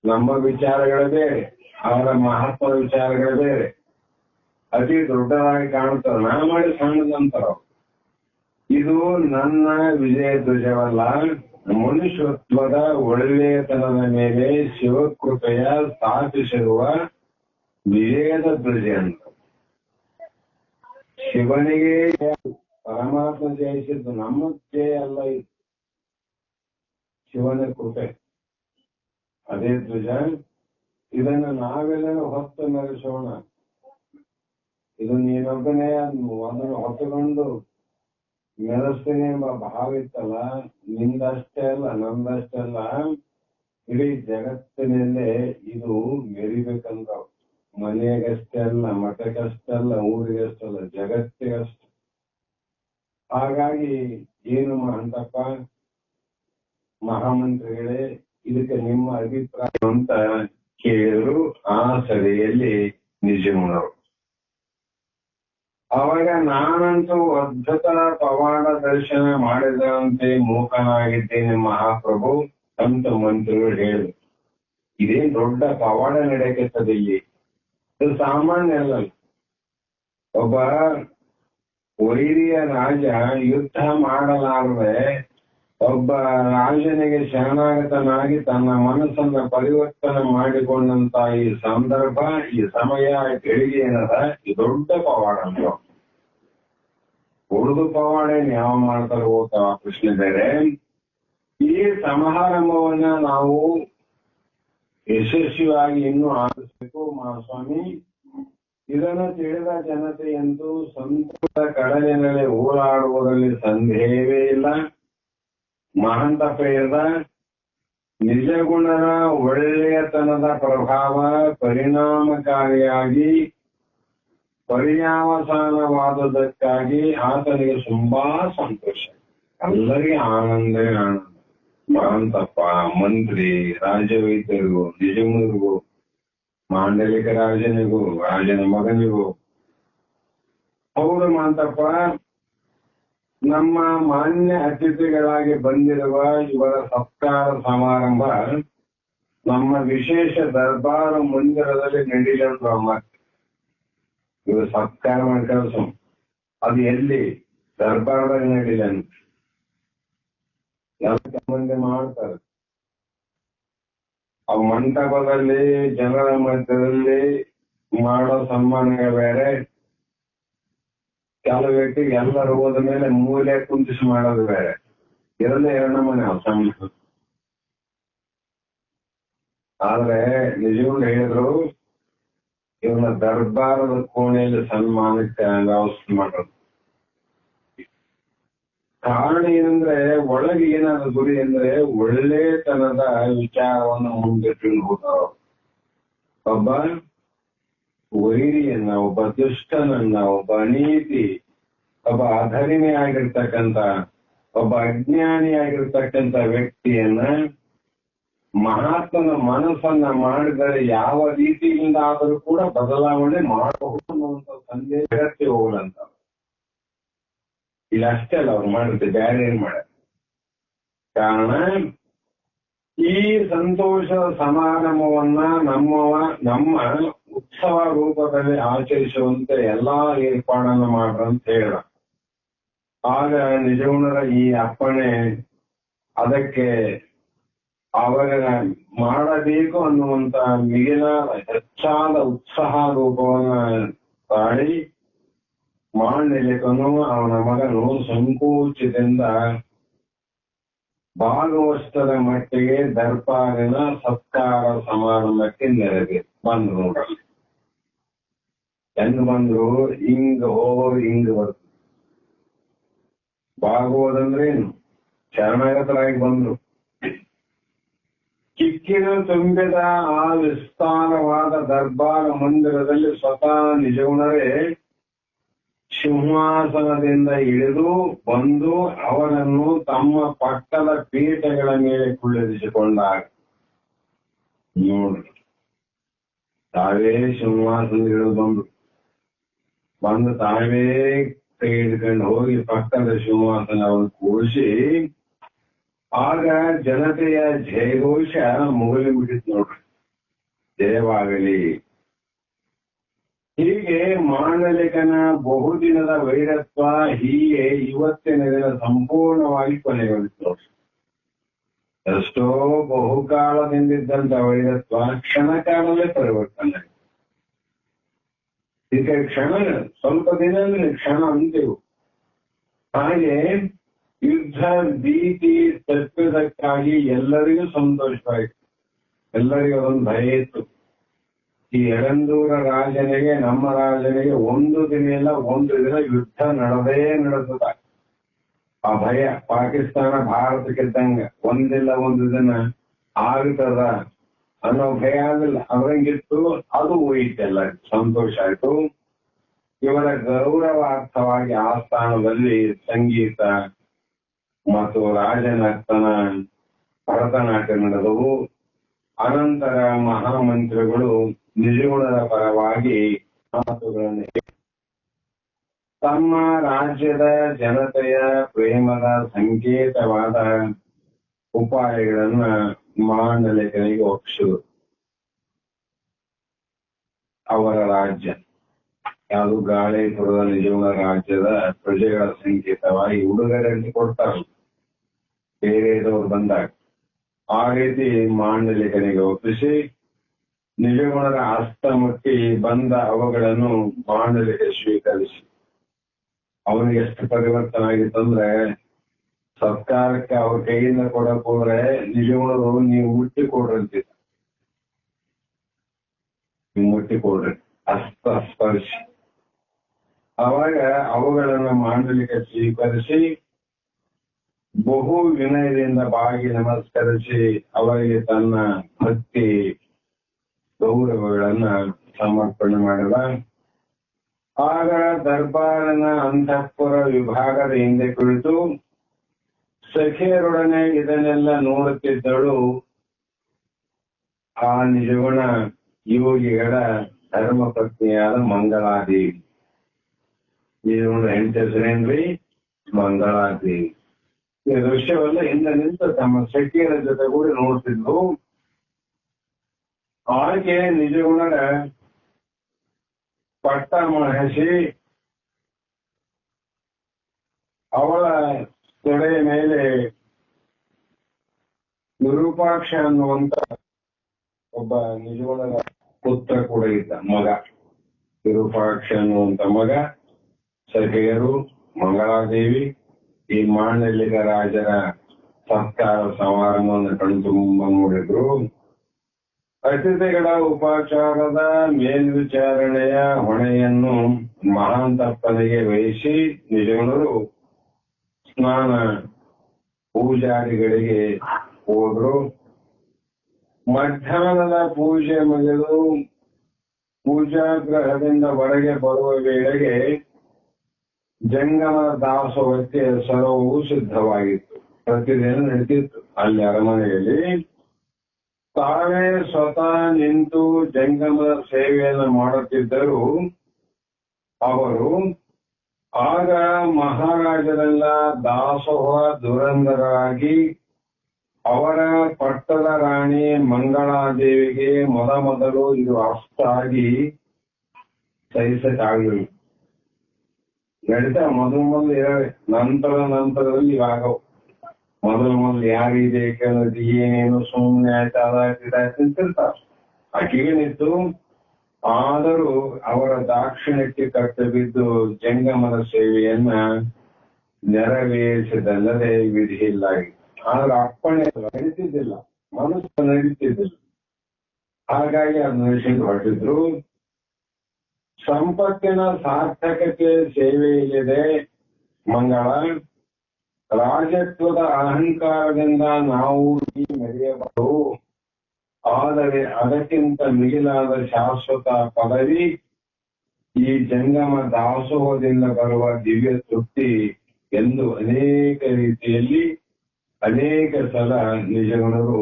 ನಮ್ಮ ವಿಚಾರಗಳೇ ಬೇರೆ, ಅವರ ಮಹತ್ವ ವಿಚಾರಗಳೇ ಬೇರೆ. ಅತಿ ದೊಡ್ಡದಾಗಿ ಕಾಣುತ್ತದ, ನಾ ಮಾಡಿ ಸಣ್ಣದಂತಾರ. ಇದು ನನ್ನ ವಿಜಯ ಧ್ವಜವಲ್ಲ, ಮನುಷ್ಯತ್ವದ ಒಳ್ಳೆಯತನದ ಮೇಲೆ ಶಿವಕೃಪೆಯ ಸ್ಥಾಪಿಸಿರುವ ವಿಜಯದ ಧ್ವಜ ಅಂತ. ಶಿವನಿಗೆ ಪರಮಾತ್ಮ ಜಯಿಸಿದ್ದು ನಮ್ಮ ಜಯ ಅಲ್ಲ, ಇದು ಶಿವನ ಕೃಪೆ. ಅದೇ ಧ್ವಜ. ಇದನ್ನು ನಾವೆಲ್ಲ ಹೊತ್ತು ಮೆರೆಸೋಣ. ಇದು ನೀನೊಬ್ಬನೇ ಅದನ್ನು ಹೊತ್ತುಕೊಂಡು ಮೆರೆಸ್ತೀನಿ ಎಂಬ ಭಾವ ಇತ್ತಲ್ಲ, ನಿಂದಷ್ಟೇ ಅಲ್ಲ, ನಮ್ದಷ್ಟೇ ಅಲ್ಲ, ಇಡೀ ಜಗತ್ತಿನಲ್ಲೇ ಇದು ಮೆರಿಬೇಕಂದ್ರ. ಮನೆಗಷ್ಟೇ ಅಲ್ಲ, ಮಠಕ್ಕಷ್ಟೇ ಅಲ್ಲ, ಊರಿಗಷ್ಟೇ ಅಲ್ಲ, ಜಗತ್ತಿಗಷ್ಟೇ. ಹಾಗಾಗಿ ಏನು ಅಂತಪ್ಪ ಮಹಾಮಂತ್ರಿಗಳೇ, ಇದಕ್ಕೆ ನಿಮ್ಮ ಅಭಿಪ್ರಾಯ ಅಂತ ಕೇಳಿದ್ರು ಆ ಸಭೆಯಲ್ಲಿ ನಿಜಮನವರು. ಅವಾಗ ನಾನಂತೂ ಅದ್ಭುತ ಪವಾಡ ದರ್ಶನ ಮಾಡಿದಂತೆ ಮೂಕನಾಗಿದ್ದೇನೆ ಮಹಾಪ್ರಭು ಅಂತ ಮಂತ್ರಿಗಳು ಹೇಳಿದ್ರು. ಇದೇನ್ ದೊಡ್ಡ ಪವಾಡ ನಡೆಯಕತ್ತದ ಇಲ್ಲಿ, ಇದು ಸಾಮಾನ್ಯ ಅಲ್ಲ. ಒಬ್ಬ ವೈರಿಯ ರಾಜ ಯುದ್ಧ ಮಾಡಲಾರದೆ ಒಬ್ಬ ರಾಜನಿಗೆ ಶರಣಾಗತನಾಗಿ ತನ್ನ ಮನಸ್ಸನ್ನ ಪರಿವರ್ತನೆ ಮಾಡಿಕೊಂಡಂತ ಈ ಸಂದರ್ಭ, ಈ ಸಮಯ, ಗಳಿಗೆ ಏನದ ಈ ದೊಡ್ಡ ಪವಾಡ ಅಂತ. ಉಳಿದು ಪವಾಡ ಯಾವ ಮಾಡ್ತಾರೆ ಹೋಗ್ತಾವ ಪ್ರಶ್ನೆ ಬೇರೆ. ಈ ಸಮಾರಂಭವನ್ನ ನಾವು ಯಶಸ್ವಿಯಾಗಿ ಇನ್ನೂ ಆರಿಸಬೇಕು ಮಹಾಸ್ವಾಮಿ. ಇದನ್ನು ತಿಳಿದ ಜನತೆಯಂತೂ ಸಂತೋಷದ ಕಡಲಿನಲ್ಲಿ ಓಡಾಡುವುದರಲ್ಲಿ ಸಂದೇಹವೇ ಇಲ್ಲ. ಮಹಾಂತಪ್ಪ ಇರದ ನಿಜ ಗುಣದ ಒಳ್ಳೆಯತನದ ಪ್ರಭಾವ ಪರಿಣಾಮಕಾರಿಯಾಗಿ ಪರ್ಯಾವಸಾನವಾದುದಕ್ಕಾಗಿ ಆತನಿಗೆ ತುಂಬಾ ಸಂತೋಷ. ಎಲ್ಲರಿಗೂ ಆನಂದವೇ ಆನಂದ. ಮಹಾಂತಪ್ಪ, ಮಂತ್ರಿ, ರಾಜವೈದ್ಯರಿಗೂ, ನಿಜಮರಿಗೂ, ಮಾಂಡಲಿಕ ರಾಜನಿಗೂ, ರಾಜನ ಮಗನಿಗೂ. ಹೌದು ಮಹಾಂತಪ್ಪ, ನಮ್ಮ ಮಾನ್ಯ ಅತಿಥಿಗಳಾಗಿ ಬಂದಿರುವ ಇವರ ಸತ್ಕಾರ ಸಮಾರಂಭ ನಮ್ಮ ವಿಶೇಷ ದರ್ಬಾರ ಮಂದಿರದಲ್ಲಿ ನಡೆಯಲು ಇವರು ಸತ್ಕಾರ ಕೆಲಸ ಅದು ಎಲ್ಲಿ ದರ್ಬಾರದಲ್ಲಿ ನಡೀಲ ಎಲ್ಲ ಮಂದಿ ಮಾಡ್ತಾರೆ. ಆ ಮಂಟಪದಲ್ಲಿ ಜನರ ಮಧ್ಯದಲ್ಲಿ ಮಾಡೋ ಸನ್ಮಾನಗಳು ಬೇರೆ, ಕೆಲವು ವ್ಯಕ್ತಿಗೆ ಎಲ್ಲರೂ ಹೋದ ಮೇಲೆ ಮೂಲೆ ಕುಂತಿಸಿ ಮಾಡೋದು ಬೇರೆ. ಇದರಲ್ಲೇ ಎರಡು ಮನೆ ಸಣ್ಣ. ಆದ್ರೆ ನಿಜಗಳು ಹೇಳಿದ್ರು, ಇವನ್ನ ದರ್ಬಾರದ ಕೋಣೆಯಲ್ಲಿ ಸನ್ಮಾನಕ್ಕೆ ವ್ಯವಸ್ಥೆ ಮಾಡೋದು. ಕಾರಣ ಏನಂದ್ರೆ ಒಳಗೆ ಏನಾದ್ರು ಗುರಿ ಅಂದ್ರೆ ಒಳ್ಳೆತನದ ವಿಚಾರವನ್ನು ಮುಂದಿಟ್ಟು ಹೋಗ್ತಾವ. ಒಬ್ಬ ವೈರಿಯನ್ನ, ಒಬ್ಬ ದುಷ್ಟನನ್ನ, ಒಬ್ಬ ಅನೀತಿ, ಒಬ್ಬ ಅಧರ್ಮಿ ಆಗಿರ್ತಕ್ಕಂಥ, ಒಬ್ಬ ಅಜ್ಞಾನಿಯಾಗಿರ್ತಕ್ಕಂಥ ವ್ಯಕ್ತಿಯನ್ನ ಮಹಾತ್ಮನ ಮನಸ್ಸನ್ನ ಮಾಡಿದರೆ ಯಾವ ರೀತಿಯಿಂದ ಆದರೂ ಕೂಡ ಬದಲಾವಣೆ ಮಾಡಬಹುದು ಅನ್ನುವಂಥ ಸಂದೇಶ ಹೋಗಲಂತ. ಇದಷ್ಟೇ ಅಲ್ಲ ಅವ್ರು ಮಾಡಿರುತ್ತೆ, ಬೇರೆ ಏನ್ ಮಾಡ. ಕಾರಣ ಈ ಸಂತೋಷದ ಸಮಾರಂಭವನ್ನ ನಮ್ಮ ಉತ್ಸವ ರೂಪದಲ್ಲಿ ಆಚರಿಸುವಂತೆ ಎಲ್ಲಾ ಏರ್ಪಾಡನ್ನು ಮಾಡ್ರಂತ ಹೇಳಿದ. ಆಗ ನಿಜಗುಣರ ಈ ಅಪ್ಪಣೆ ಅದಕ್ಕೆ ಅವರ ಮಾಡಬೇಕು ಅನ್ನುವಂತ ಮಿಗಿಲ ಹೆಚ್ಚಾದ ಉತ್ಸಾಹ ರೂಪವನ್ನ ತಾಳಿ ಮಾಂಡಲಿಕನು ಅವನ ಮಗನು ಸಂಕೋಚದಿಂದ ಭಾಗವಷ್ಟದ ಮಟ್ಟಿಗೆ ದರ್ಬಾರಿನ ಸತ್ಕಾರ ಸಮಾರಂಭಕ್ಕೆ ಬಂದ್ರು. ನೋಡ್ರಿ ಹೆಂಗ್ ಬಂದ್ರು, ಹಿಂಗ್ ಹೋಗೋರು ಹಿಂಗ್ ಬರ್ತದೆ. ಭಾಗವದಂದ್ರೇನು, ಶರಣಾಗತರಾಗಿ ಬಂದ್ರು. ಕಿಕ್ಕಿನ ತುಂಬಿದ ಆ ವಿಸ್ತಾರವಾದ ದರ್ಬಾರ ಮಂದಿರದಲ್ಲಿ ಸ್ವತಃ ನಿಜಗುಣರೇ ಸಿಂಹಾಸನದಿಂದ ಇಳಿದು ಬಂದು ಅವರನ್ನು ತಮ್ಮ ಪಕ್ಕದ ಪೀಠಗಳ ಮೇಲೆ ಕುಳ್ಳಿರಿಸಿಕೊಂಡಾಗ ನೋಡ್ರಿ, ತಾವೇ ಸಿಂಹಾಸನ ಇಳಿದು ಬಂದು ತಾವೇ ಕೈ ಹಿಡ್ಕೊಂಡು ಹೋಗಿ ಪಕ್ಕದ ಸಿಂಹಾಸನವನ್ನು ಕೂರಿಸಿ ಆಗ ಜನತೆಯ ಜಯಘೋಷ ಮುಗಿಲಿ ಬಿಟ್ಟಿತ್ತು ನೋಡ್ರಿ, ಜಯವಾಗಲಿ. ಹೀಗೆ ಮಾಂಡಲಿಕನ ಬಹುದಿನದ ವೈರತ್ವ ಹೀಗೆ ಇವತ್ತಿನ ದಿನ ಸಂಪೂರ್ಣವಾಗಿ ಕೊನೆಗೊಂಡಿತು ನೋಡ್ರಿ. ಎಷ್ಟೋ ಬಹುಕಾಲದಿಂದಿದ್ದಂತ ವೈರತ್ವ ಕ್ಷಣಕಾಲದಲ್ಲೇ ಪರಿವರ್ತನೆ. ಈಗ ಕ್ಷಣ ಸ್ವಲ್ಪ ದಿನ ಅಂದ್ರೆ ಕ್ಷಣ ಅಂತೆವು. ಹಾಗೆ ಯುದ್ಧ ಭೀತಿ ತಪ್ಪಿದಕ್ಕಾಗಿ ಎಲ್ಲರಿಗೂ ಸಂತೋಷವಾಯಿತು, ಎಲ್ಲರಿಗೂ ಒಂದು ಭಯ ಇತ್ತು. ಈ ಯಡಂದೂರ ರಾಜನಿಗೆ ನಮ್ಮ ರಾಜನಿಗೆ ಒಂದು ದಿನ ಇಲ್ಲ, ಒಂದು ದಿನ ಯುದ್ಧ ನಡೆಸುತ್ತ ಆ ಭಯ ಪಾಕಿಸ್ತಾನ ಭಾರತಕ್ಕಿದ್ದಂಗ ಒಂದಿಲ್ಲ ಒಂದು ದಿನ ಆಗ್ತದ ಅನ್ನೋ ಭಯ ಆಗಲಿಲ್ಲ. ಅದ್ರಂಗಿತ್ತು, ಅದು ಹೋಯಿತೆಲ್ಲ, ಸಂತೋಷ ಆಯ್ತು. ಇವರ ಗೌರವಾರ್ಥವಾಗಿ ಆ ಸ್ಥಾನದಲ್ಲಿ ಸಂಗೀತ ಮತ್ತು ರಾಜನರ್ತನ ಭರತನಾಟ್ಯ ನಡೆದವು. ಅನಂತರ ಮಹಾಮಂತ್ರಿಗಳು ನಿಜಗುಣದ ಪರವಾಗಿ ಮಾತುಗಳನ್ನು ತಮ್ಮ ರಾಜ್ಯದ ಜನತೆಯ ಪ್ರೇಮದ ಸಂಕೇತವಾದ ಉಪಾಯಗಳನ್ನ ಮಾಂಡಲಿಕನಿಗೆ ಒಪ್ಪಿಸಿದರು. ಅವರ ರಾಜ್ಯ ಯಾವುದು, ಗಾಳಿಪುರದ ನಿಜಗುಣ ರಾಜ್ಯದ ಪ್ರಜೆಗಳ ಸಂಕೇತವಾಗಿ ಉಡುಗೊರೆಯನ್ನು ಕೊಡ್ತಾರೆ ಬೇರೆದವರು ಬಂದಾಗ. ಆ ರೀತಿ ಮಾಂಡಲಿಕನಿಗೆ ಒಪ್ಪಿಸಿ ನಿಜಗುಣರ ಹಸ್ತಮುಟ್ಟಿ ಬಂದ ಅವುಗಳನ್ನು ಮಾಂಡಲಿಕ ಸ್ವೀಕರಿಸಿ ಅವನಿಗೆ ಎಷ್ಟು ಪರಿವರ್ತನೆ ಆಗಿತ್ತಂದ್ರೆ, ಸರ್ಕಾರಕ್ಕೆ ಅವ್ರ ಕೈಯಿಂದ ಕೊಡಕ್ ಹೋದ್ರೆ ನಿಜಗುಣರು ನೀವು ಮುಟ್ಟಿ ಕೊಡ್ರಂತಿದ್ದ, ನೀವು ಮುಟ್ಟಿ ಕೊಡ್ರಿ ಹಸ್ತ ಸ್ಪರ್ಶಿ. ಅವಾಗ ಅವುಗಳನ್ನು ಮಾಂಡಲಿಕ ಸ್ವೀಕರಿಸಿ ಬಹು ವಿನಯದಿಂದ ಬಾಗಿ ನಮಸ್ಕರಿಸಿ ಅವರಿಗೆ ತನ್ನ ಭಕ್ತಿ ಗೌರವಗಳನ್ನ ಸಮರ್ಪಣೆ ಮಾಡಿದ. ಆಗ ದರ್ಬಾರಿನ ಅಂತಃಪುರ ವಿಭಾಗದ ಹಿಂದೆ ಕುಳಿತು ಸಖಿಯರೊಡನೆ ಇದನ್ನೆಲ್ಲ ನೋಡುತ್ತಿದ್ದಳು ಆ ನಿಜಗುಣ ಯೋಗಿಗಳ ಧರ್ಮಪತ್ನಿಯಾದ ಮಂಗಳಾದೇವಿ. ನಿಜಗುಣ ಹೆಂಡತಿ ಹೆಸರೇನ್ರಿ? ಮಂಗಳಾದೇವಿ. ಈ ದೃಶ್ಯವನ್ನ ಹಿಂದೆ ನಿಂತು ತಮ್ಮ ಸಖಿಯರ ಜೊತೆ ಕೂಡ ನೋಡ್ತಿದ್ವು. ಆಕೆ ನಿಜಗುಣರ ಪಟ್ಟ ಮಹರ್ಷಿ ಅವಳ ತೊಡೆಯ ಮೇಲೆ ವಿರೂಪಾಕ್ಷ ಅನ್ನುವಂತ ಒಬ್ಬ ನಿಜಗುಣರ ಪುತ್ರ ಕೂಡ ಇದ್ದ, ಮಗ. ವಿರೂಪಾಕ್ಷ ಅನ್ನುವಂತ ಮಗ. ಸಖಿಯರು, ಮಂಗಳಾದೇವಿ ಈ ಮಾಂಡಲಿಕ ರಾಜರ ಸತ್ಕಾರ ಸಮಾರಂಭವನ್ನು ಕಣ್ತುಂಬ ನೋಡಿದ್ರು. ಅತಿಥಿಗಳ ಉಪಚಾರದ ಮೇಲ್ವಿಚಾರಣೆಯ ಹೊಣೆಯನ್ನು ಮಹಾಂತಪ್ಪನಿಗೆ ವಹಿಸಿ ನಿಜಗುಣರು ಸ್ನಾನ ಪೂಜಾರಿಗಳಿಗೆ ಹೋದ್ರು. ಮಧ್ಯಾಹ್ನದ ಪೂಜೆ ಮುಗಿದು ಪೂಜಾಗೃಹದಿಂದ ಹೊರಗೆ ಬರುವ ವೇಳೆಗೆ ಜಂಗಮ ದಾಸೋಹಕ್ಕೆ ಸರ್ವವು ಸಿದ್ಧವಾಗಿತ್ತು. ಪ್ರತಿದಿನ ನಡೀತಿತ್ತು ಅಲ್ಲಿ ಅರಮನೆಯಲ್ಲಿ. ತಾವೇ ಸ್ವತಃ ನಿಂತು ಜಂಗಮ ಸೇವೆಯನ್ನು ಮಾಡುತ್ತಿದ್ದರೂ ಅವರು ಆಗ ಮಹಾರಾಜರೆಲ್ಲ ದಾಸೋಹ ದುರಂಧರಾಗಿ ಅವರ ಪಟ್ಟದ ರಾಣಿ ಮಂಗಳಾದೇವಿಗೆ ಮೊದಲು ಇದು ಅಷ್ಟಾಗಿ ಸಹಿಸಕ್ಕಾಗಲಿಲ್ಲ. ನಡೀತಾ ಮೊದಲು ಇರವೆ, ನಂತರದಲ್ಲಿ ಇವಾಗ ಮೊದಲು ಯಾರಿದೆ ಕೇಳೋದು ಏನೇನು ಸುಮ್ಮನೆ ಆಯ್ತು ಅದಾಯ್ತು ತಿಂತಿರ್ತಾರೆ. ಆಕೆಗೇನಿತ್ತು, ಆದರೂ ಅವರ ದಾಕ್ಷಿಣ್ಯಕ್ಕೆ ಕಟ್ಟು ಬಿದ್ದು ಜಂಗಮದ ಸೇವೆಯನ್ನ ನೆರವೇರಿಸಿದಲ್ಲದೆ ವಿಧಿ ಇಲ್ಲ. ಆದ್ರೆ ಅಪ್ಪಣೆ ನಡೀತಿದ್ದಿಲ್ಲ, ಮನಸ್ಸು ನಡೀತಿದ್ದಿಲ್ಲ. ಹಾಗಾಗಿ ಅದು ನಡೆಸಿದ್ದು ಹೊರಟಿದ್ರು. ಸಂಪತ್ತಿನ ಸಾರ್ಥಕತೆ ಸೇವೆ ಇಲ್ಲದೆ ಮಂಗಳ, ರಾಜತ್ವದ ಅಹಂಕಾರದಿಂದ ನಾವು ಮೆರೆಯಬಹುದು. ಆದರೆ ಅದಕ್ಕಿಂತ ಮಿಗಿಲಾದ ಶಾಶ್ವತ ಪದವಿ ಈ ಜಂಗಮ ದಾಸೋಹದಿಂದ ಬರುವ ದಿವ್ಯ ತೃಪ್ತಿ ಎಂದು ಅನೇಕ ರೀತಿಯಲ್ಲಿ ಅನೇಕ ಸಲ ನಿಜಗುಣರು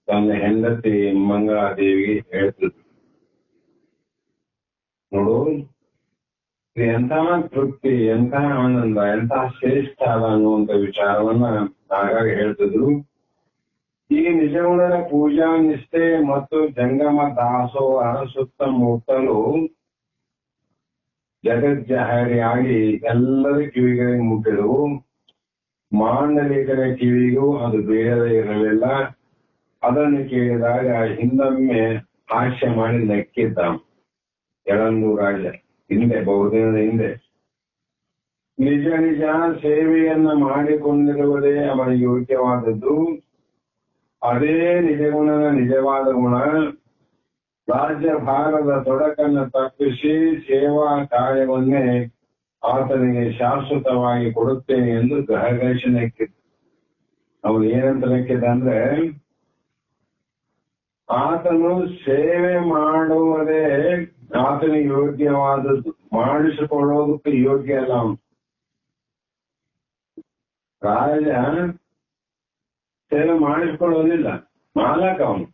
ತನ್ನ ಹೆಂಡತಿ ಮಂಗಳಾದೇವಿಗೆ ಹೇಳ್ತಿದ್ರು. ನೋಡು, ಎಂತಹ ತೃಪ್ತಿ, ಎಂತಹ ಆನಂದ, ಎಂತಹ ಶ್ರೇಷ್ಠ ಅದ ಅನ್ನುವಂತ ವಿಚಾರವನ್ನ ಆಗಾಗ ಹೇಳ್ತಿದ್ರು. ಈ ನಿಜಗುಣರ ಪೂಜಾ ನಿಷ್ಠೆ ಮತ್ತು ಜಂಗಮ ದಾಸೋಹ ಸುತ್ತಮುತ್ತಲು ಜಗಜ್ಜಾಹರಿಯಾಗಿ ಎಲ್ಲರ ಕಿವಿಗಳಿಗೆ ಮುಟ್ಟಿದವು. ಮಾಂಡಲಿಕರ ಕಿವಿಗೂ ಅದು ಬೇಡದೇ ಇರಲಿಲ್ಲ. ಅದನ್ನು ಕೇಳಿದಾಗ ಹಿಂದೊಮ್ಮೆ ಹಾಸ್ಯ ಮಾಡಿ ನಕ್ಕಿದ್ದ ಯಳಂದೂರು ರಾಜ. ಹಿಂದೆ, ಬಹುದಿನದ ಹಿಂದೆ, ನಿಜ ನಿಜ ಸೇವೆಯನ್ನ ಮಾಡಿಕೊಂಡಿರುವುದೇ ಅವನಿಗೆ ಯೋಗ್ಯವಾದದ್ದು. ಅದೇ ನಿಜಗುಣನ ನಿಜವಾದ ಗುಣ. ರಾಜ್ಯಭಾರದ ತೊಡಕನ್ನು ತಪ್ಪಿಸಿ ಸೇವಾ ಕಾರ್ಯವನ್ನೇ ಆತನಿಗೆ ಶಾಶ್ವತವಾಗಿ ಕೊಡುತ್ತೇನೆ ಎಂದು ಗಹಗಹಿಸಿ ನಕ್ಕಿದ್ದ. ಅವನು ಏನಂತ ನಕ್ಕಿದ್ದ ಅಂದ್ರೆ, ಆತನು ಸೇವೆ ಮಾಡುವುದೇ ಆತನಿಗೆ ಯೋಗ್ಯವಾದದ್ದು, ಮಾಡಿಸಿಕೊಳ್ಳೋದಕ್ಕೆ ಯೋಗ್ಯ ಅಲ್ಲ ಅವನು. ರಾಜ ಸೇವೆ ಮಾಡಿಸಿಕೊಳ್ಳೋದಿಲ್ಲ, ಮಾಲಕ ಅವನು.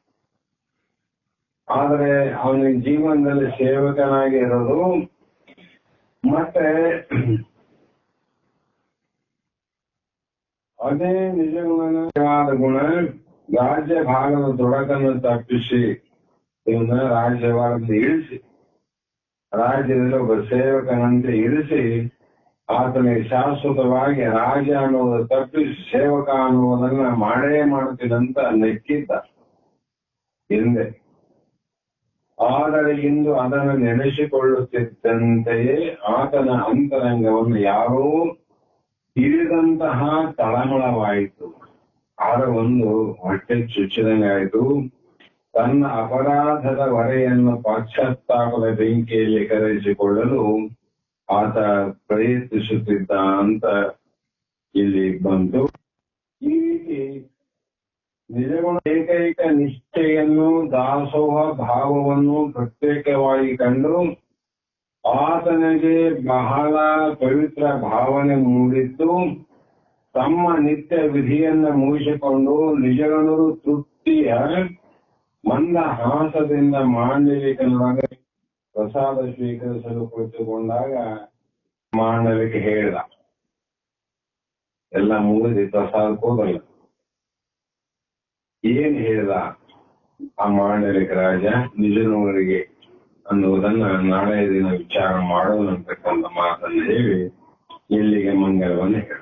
ಆದರೆ ಅವನಿಗೆ ಜೀವನದಲ್ಲಿ ಸೇವಕನಾಗಿ ಇರೋದು. ಮತ್ತೆ ಅದೇ ನಿಜವಾದ ಗುಣ. ರಾಜ್ಯ ಭಾಗದ ತೊಡಕನ್ನು ತಪ್ಪಿಸಿ ಇವನ್ನ ರಾಜ್ಯಭಾಗದಲ್ಲಿ ಇಳಿಸಿ, ರಾಜ್ಯದಲ್ಲಿ ಒಬ್ಬ ಸೇವಕನಂತೆ ಇರಿಸಿ ಆತನಿಗೆ ಶಾಶ್ವತವಾಗಿ ರಾಜ ಅನ್ನೋದು ತಪ್ಪಿಸಿ ಸೇವಕ ಅನ್ನುವುದನ್ನ ಮಾಡೇ ಮಾಡುತ್ತಿದಂತ ನೆಕ್ಕಿದ್ದ ಹಿಂದೆ. ಆದರೆ ಇಂದು ಅದನ್ನು ನೆನೆಸಿಕೊಳ್ಳುತ್ತಿದ್ದಂತೆಯೇ ಆತನ ಅಂತರಂಗವನ್ನು ಯಾರೋ ಹಿರಿದಂತಹ ತಳಮಳವಾಯಿತು. ಆಗ ಒಂದು ಹೊಟ್ಟೆ ಚುಚ್ಚಿದಂಗಾಯಿತು. ತನ್ನ ಅಪರಾಧದ ಹೊರೆಯನ್ನು ಪಶ್ಚಾತ್ತಾಪದ ಬೆಂಕಿಯಲ್ಲಿ ಕರಗಿಸಿಕೊಳ್ಳಲು ಆತ ಪ್ರಯತ್ನಿಸುತ್ತಿದ್ದ ಅಂತ ಇಲ್ಲಿ ಬಂತು. ಈ ರೀತಿ ನಿಜಗುಣ ಏಕೈಕ ನಿಷ್ಠೆಯನ್ನು, ದಾಸೋಹ ಭಾವವನ್ನು ಪ್ರತ್ಯೇಕವಾಗಿ ಕಂಡು ಆತನಿಗೆ ಬಹಳ ಪವಿತ್ರ ಭಾವನೆ ಮೂಡಿತ್ತು. ತಮ್ಮ ನಿತ್ಯ ವಿಧಿಯನ್ನ ಮುಗಿಸಿಕೊಂಡು ನಿಜಗಣರು ತೃಪ್ತಿಯ ಮಂದ ಹಾಸದಿಂದ ಮಾಂಡಲಿಕನೊಳಗೆ ಪ್ರಸಾದ ಸ್ವೀಕರಿಸಲು ಕುಳಿತುಕೊಂಡಾಗ ಮಾಂಡಲಿಕ ಹೇಳಿದ, ಎಲ್ಲ ಮುಗಿದಿ ಪ್ರಸಾದಕ್ಕೆ ಹೋಗಲ್ಲ. ಏನ್ ಹೇಳಿದ ಆ ಮಾಂಡಲಿಕ ರಾಜ ನಿಜನವರಿಗೆ ಅನ್ನುವುದನ್ನ ನಾಳೆ ದಿನ ವಿಚಾರ ಮಾಡೋದು ಅಂತಕ್ಕಂಥ ಮಾತನ್ನು ಹೇಳಿ ಇಲ್ಲಿಗೆ ಮಂಗಲವನ್ನು ಹೇಳ.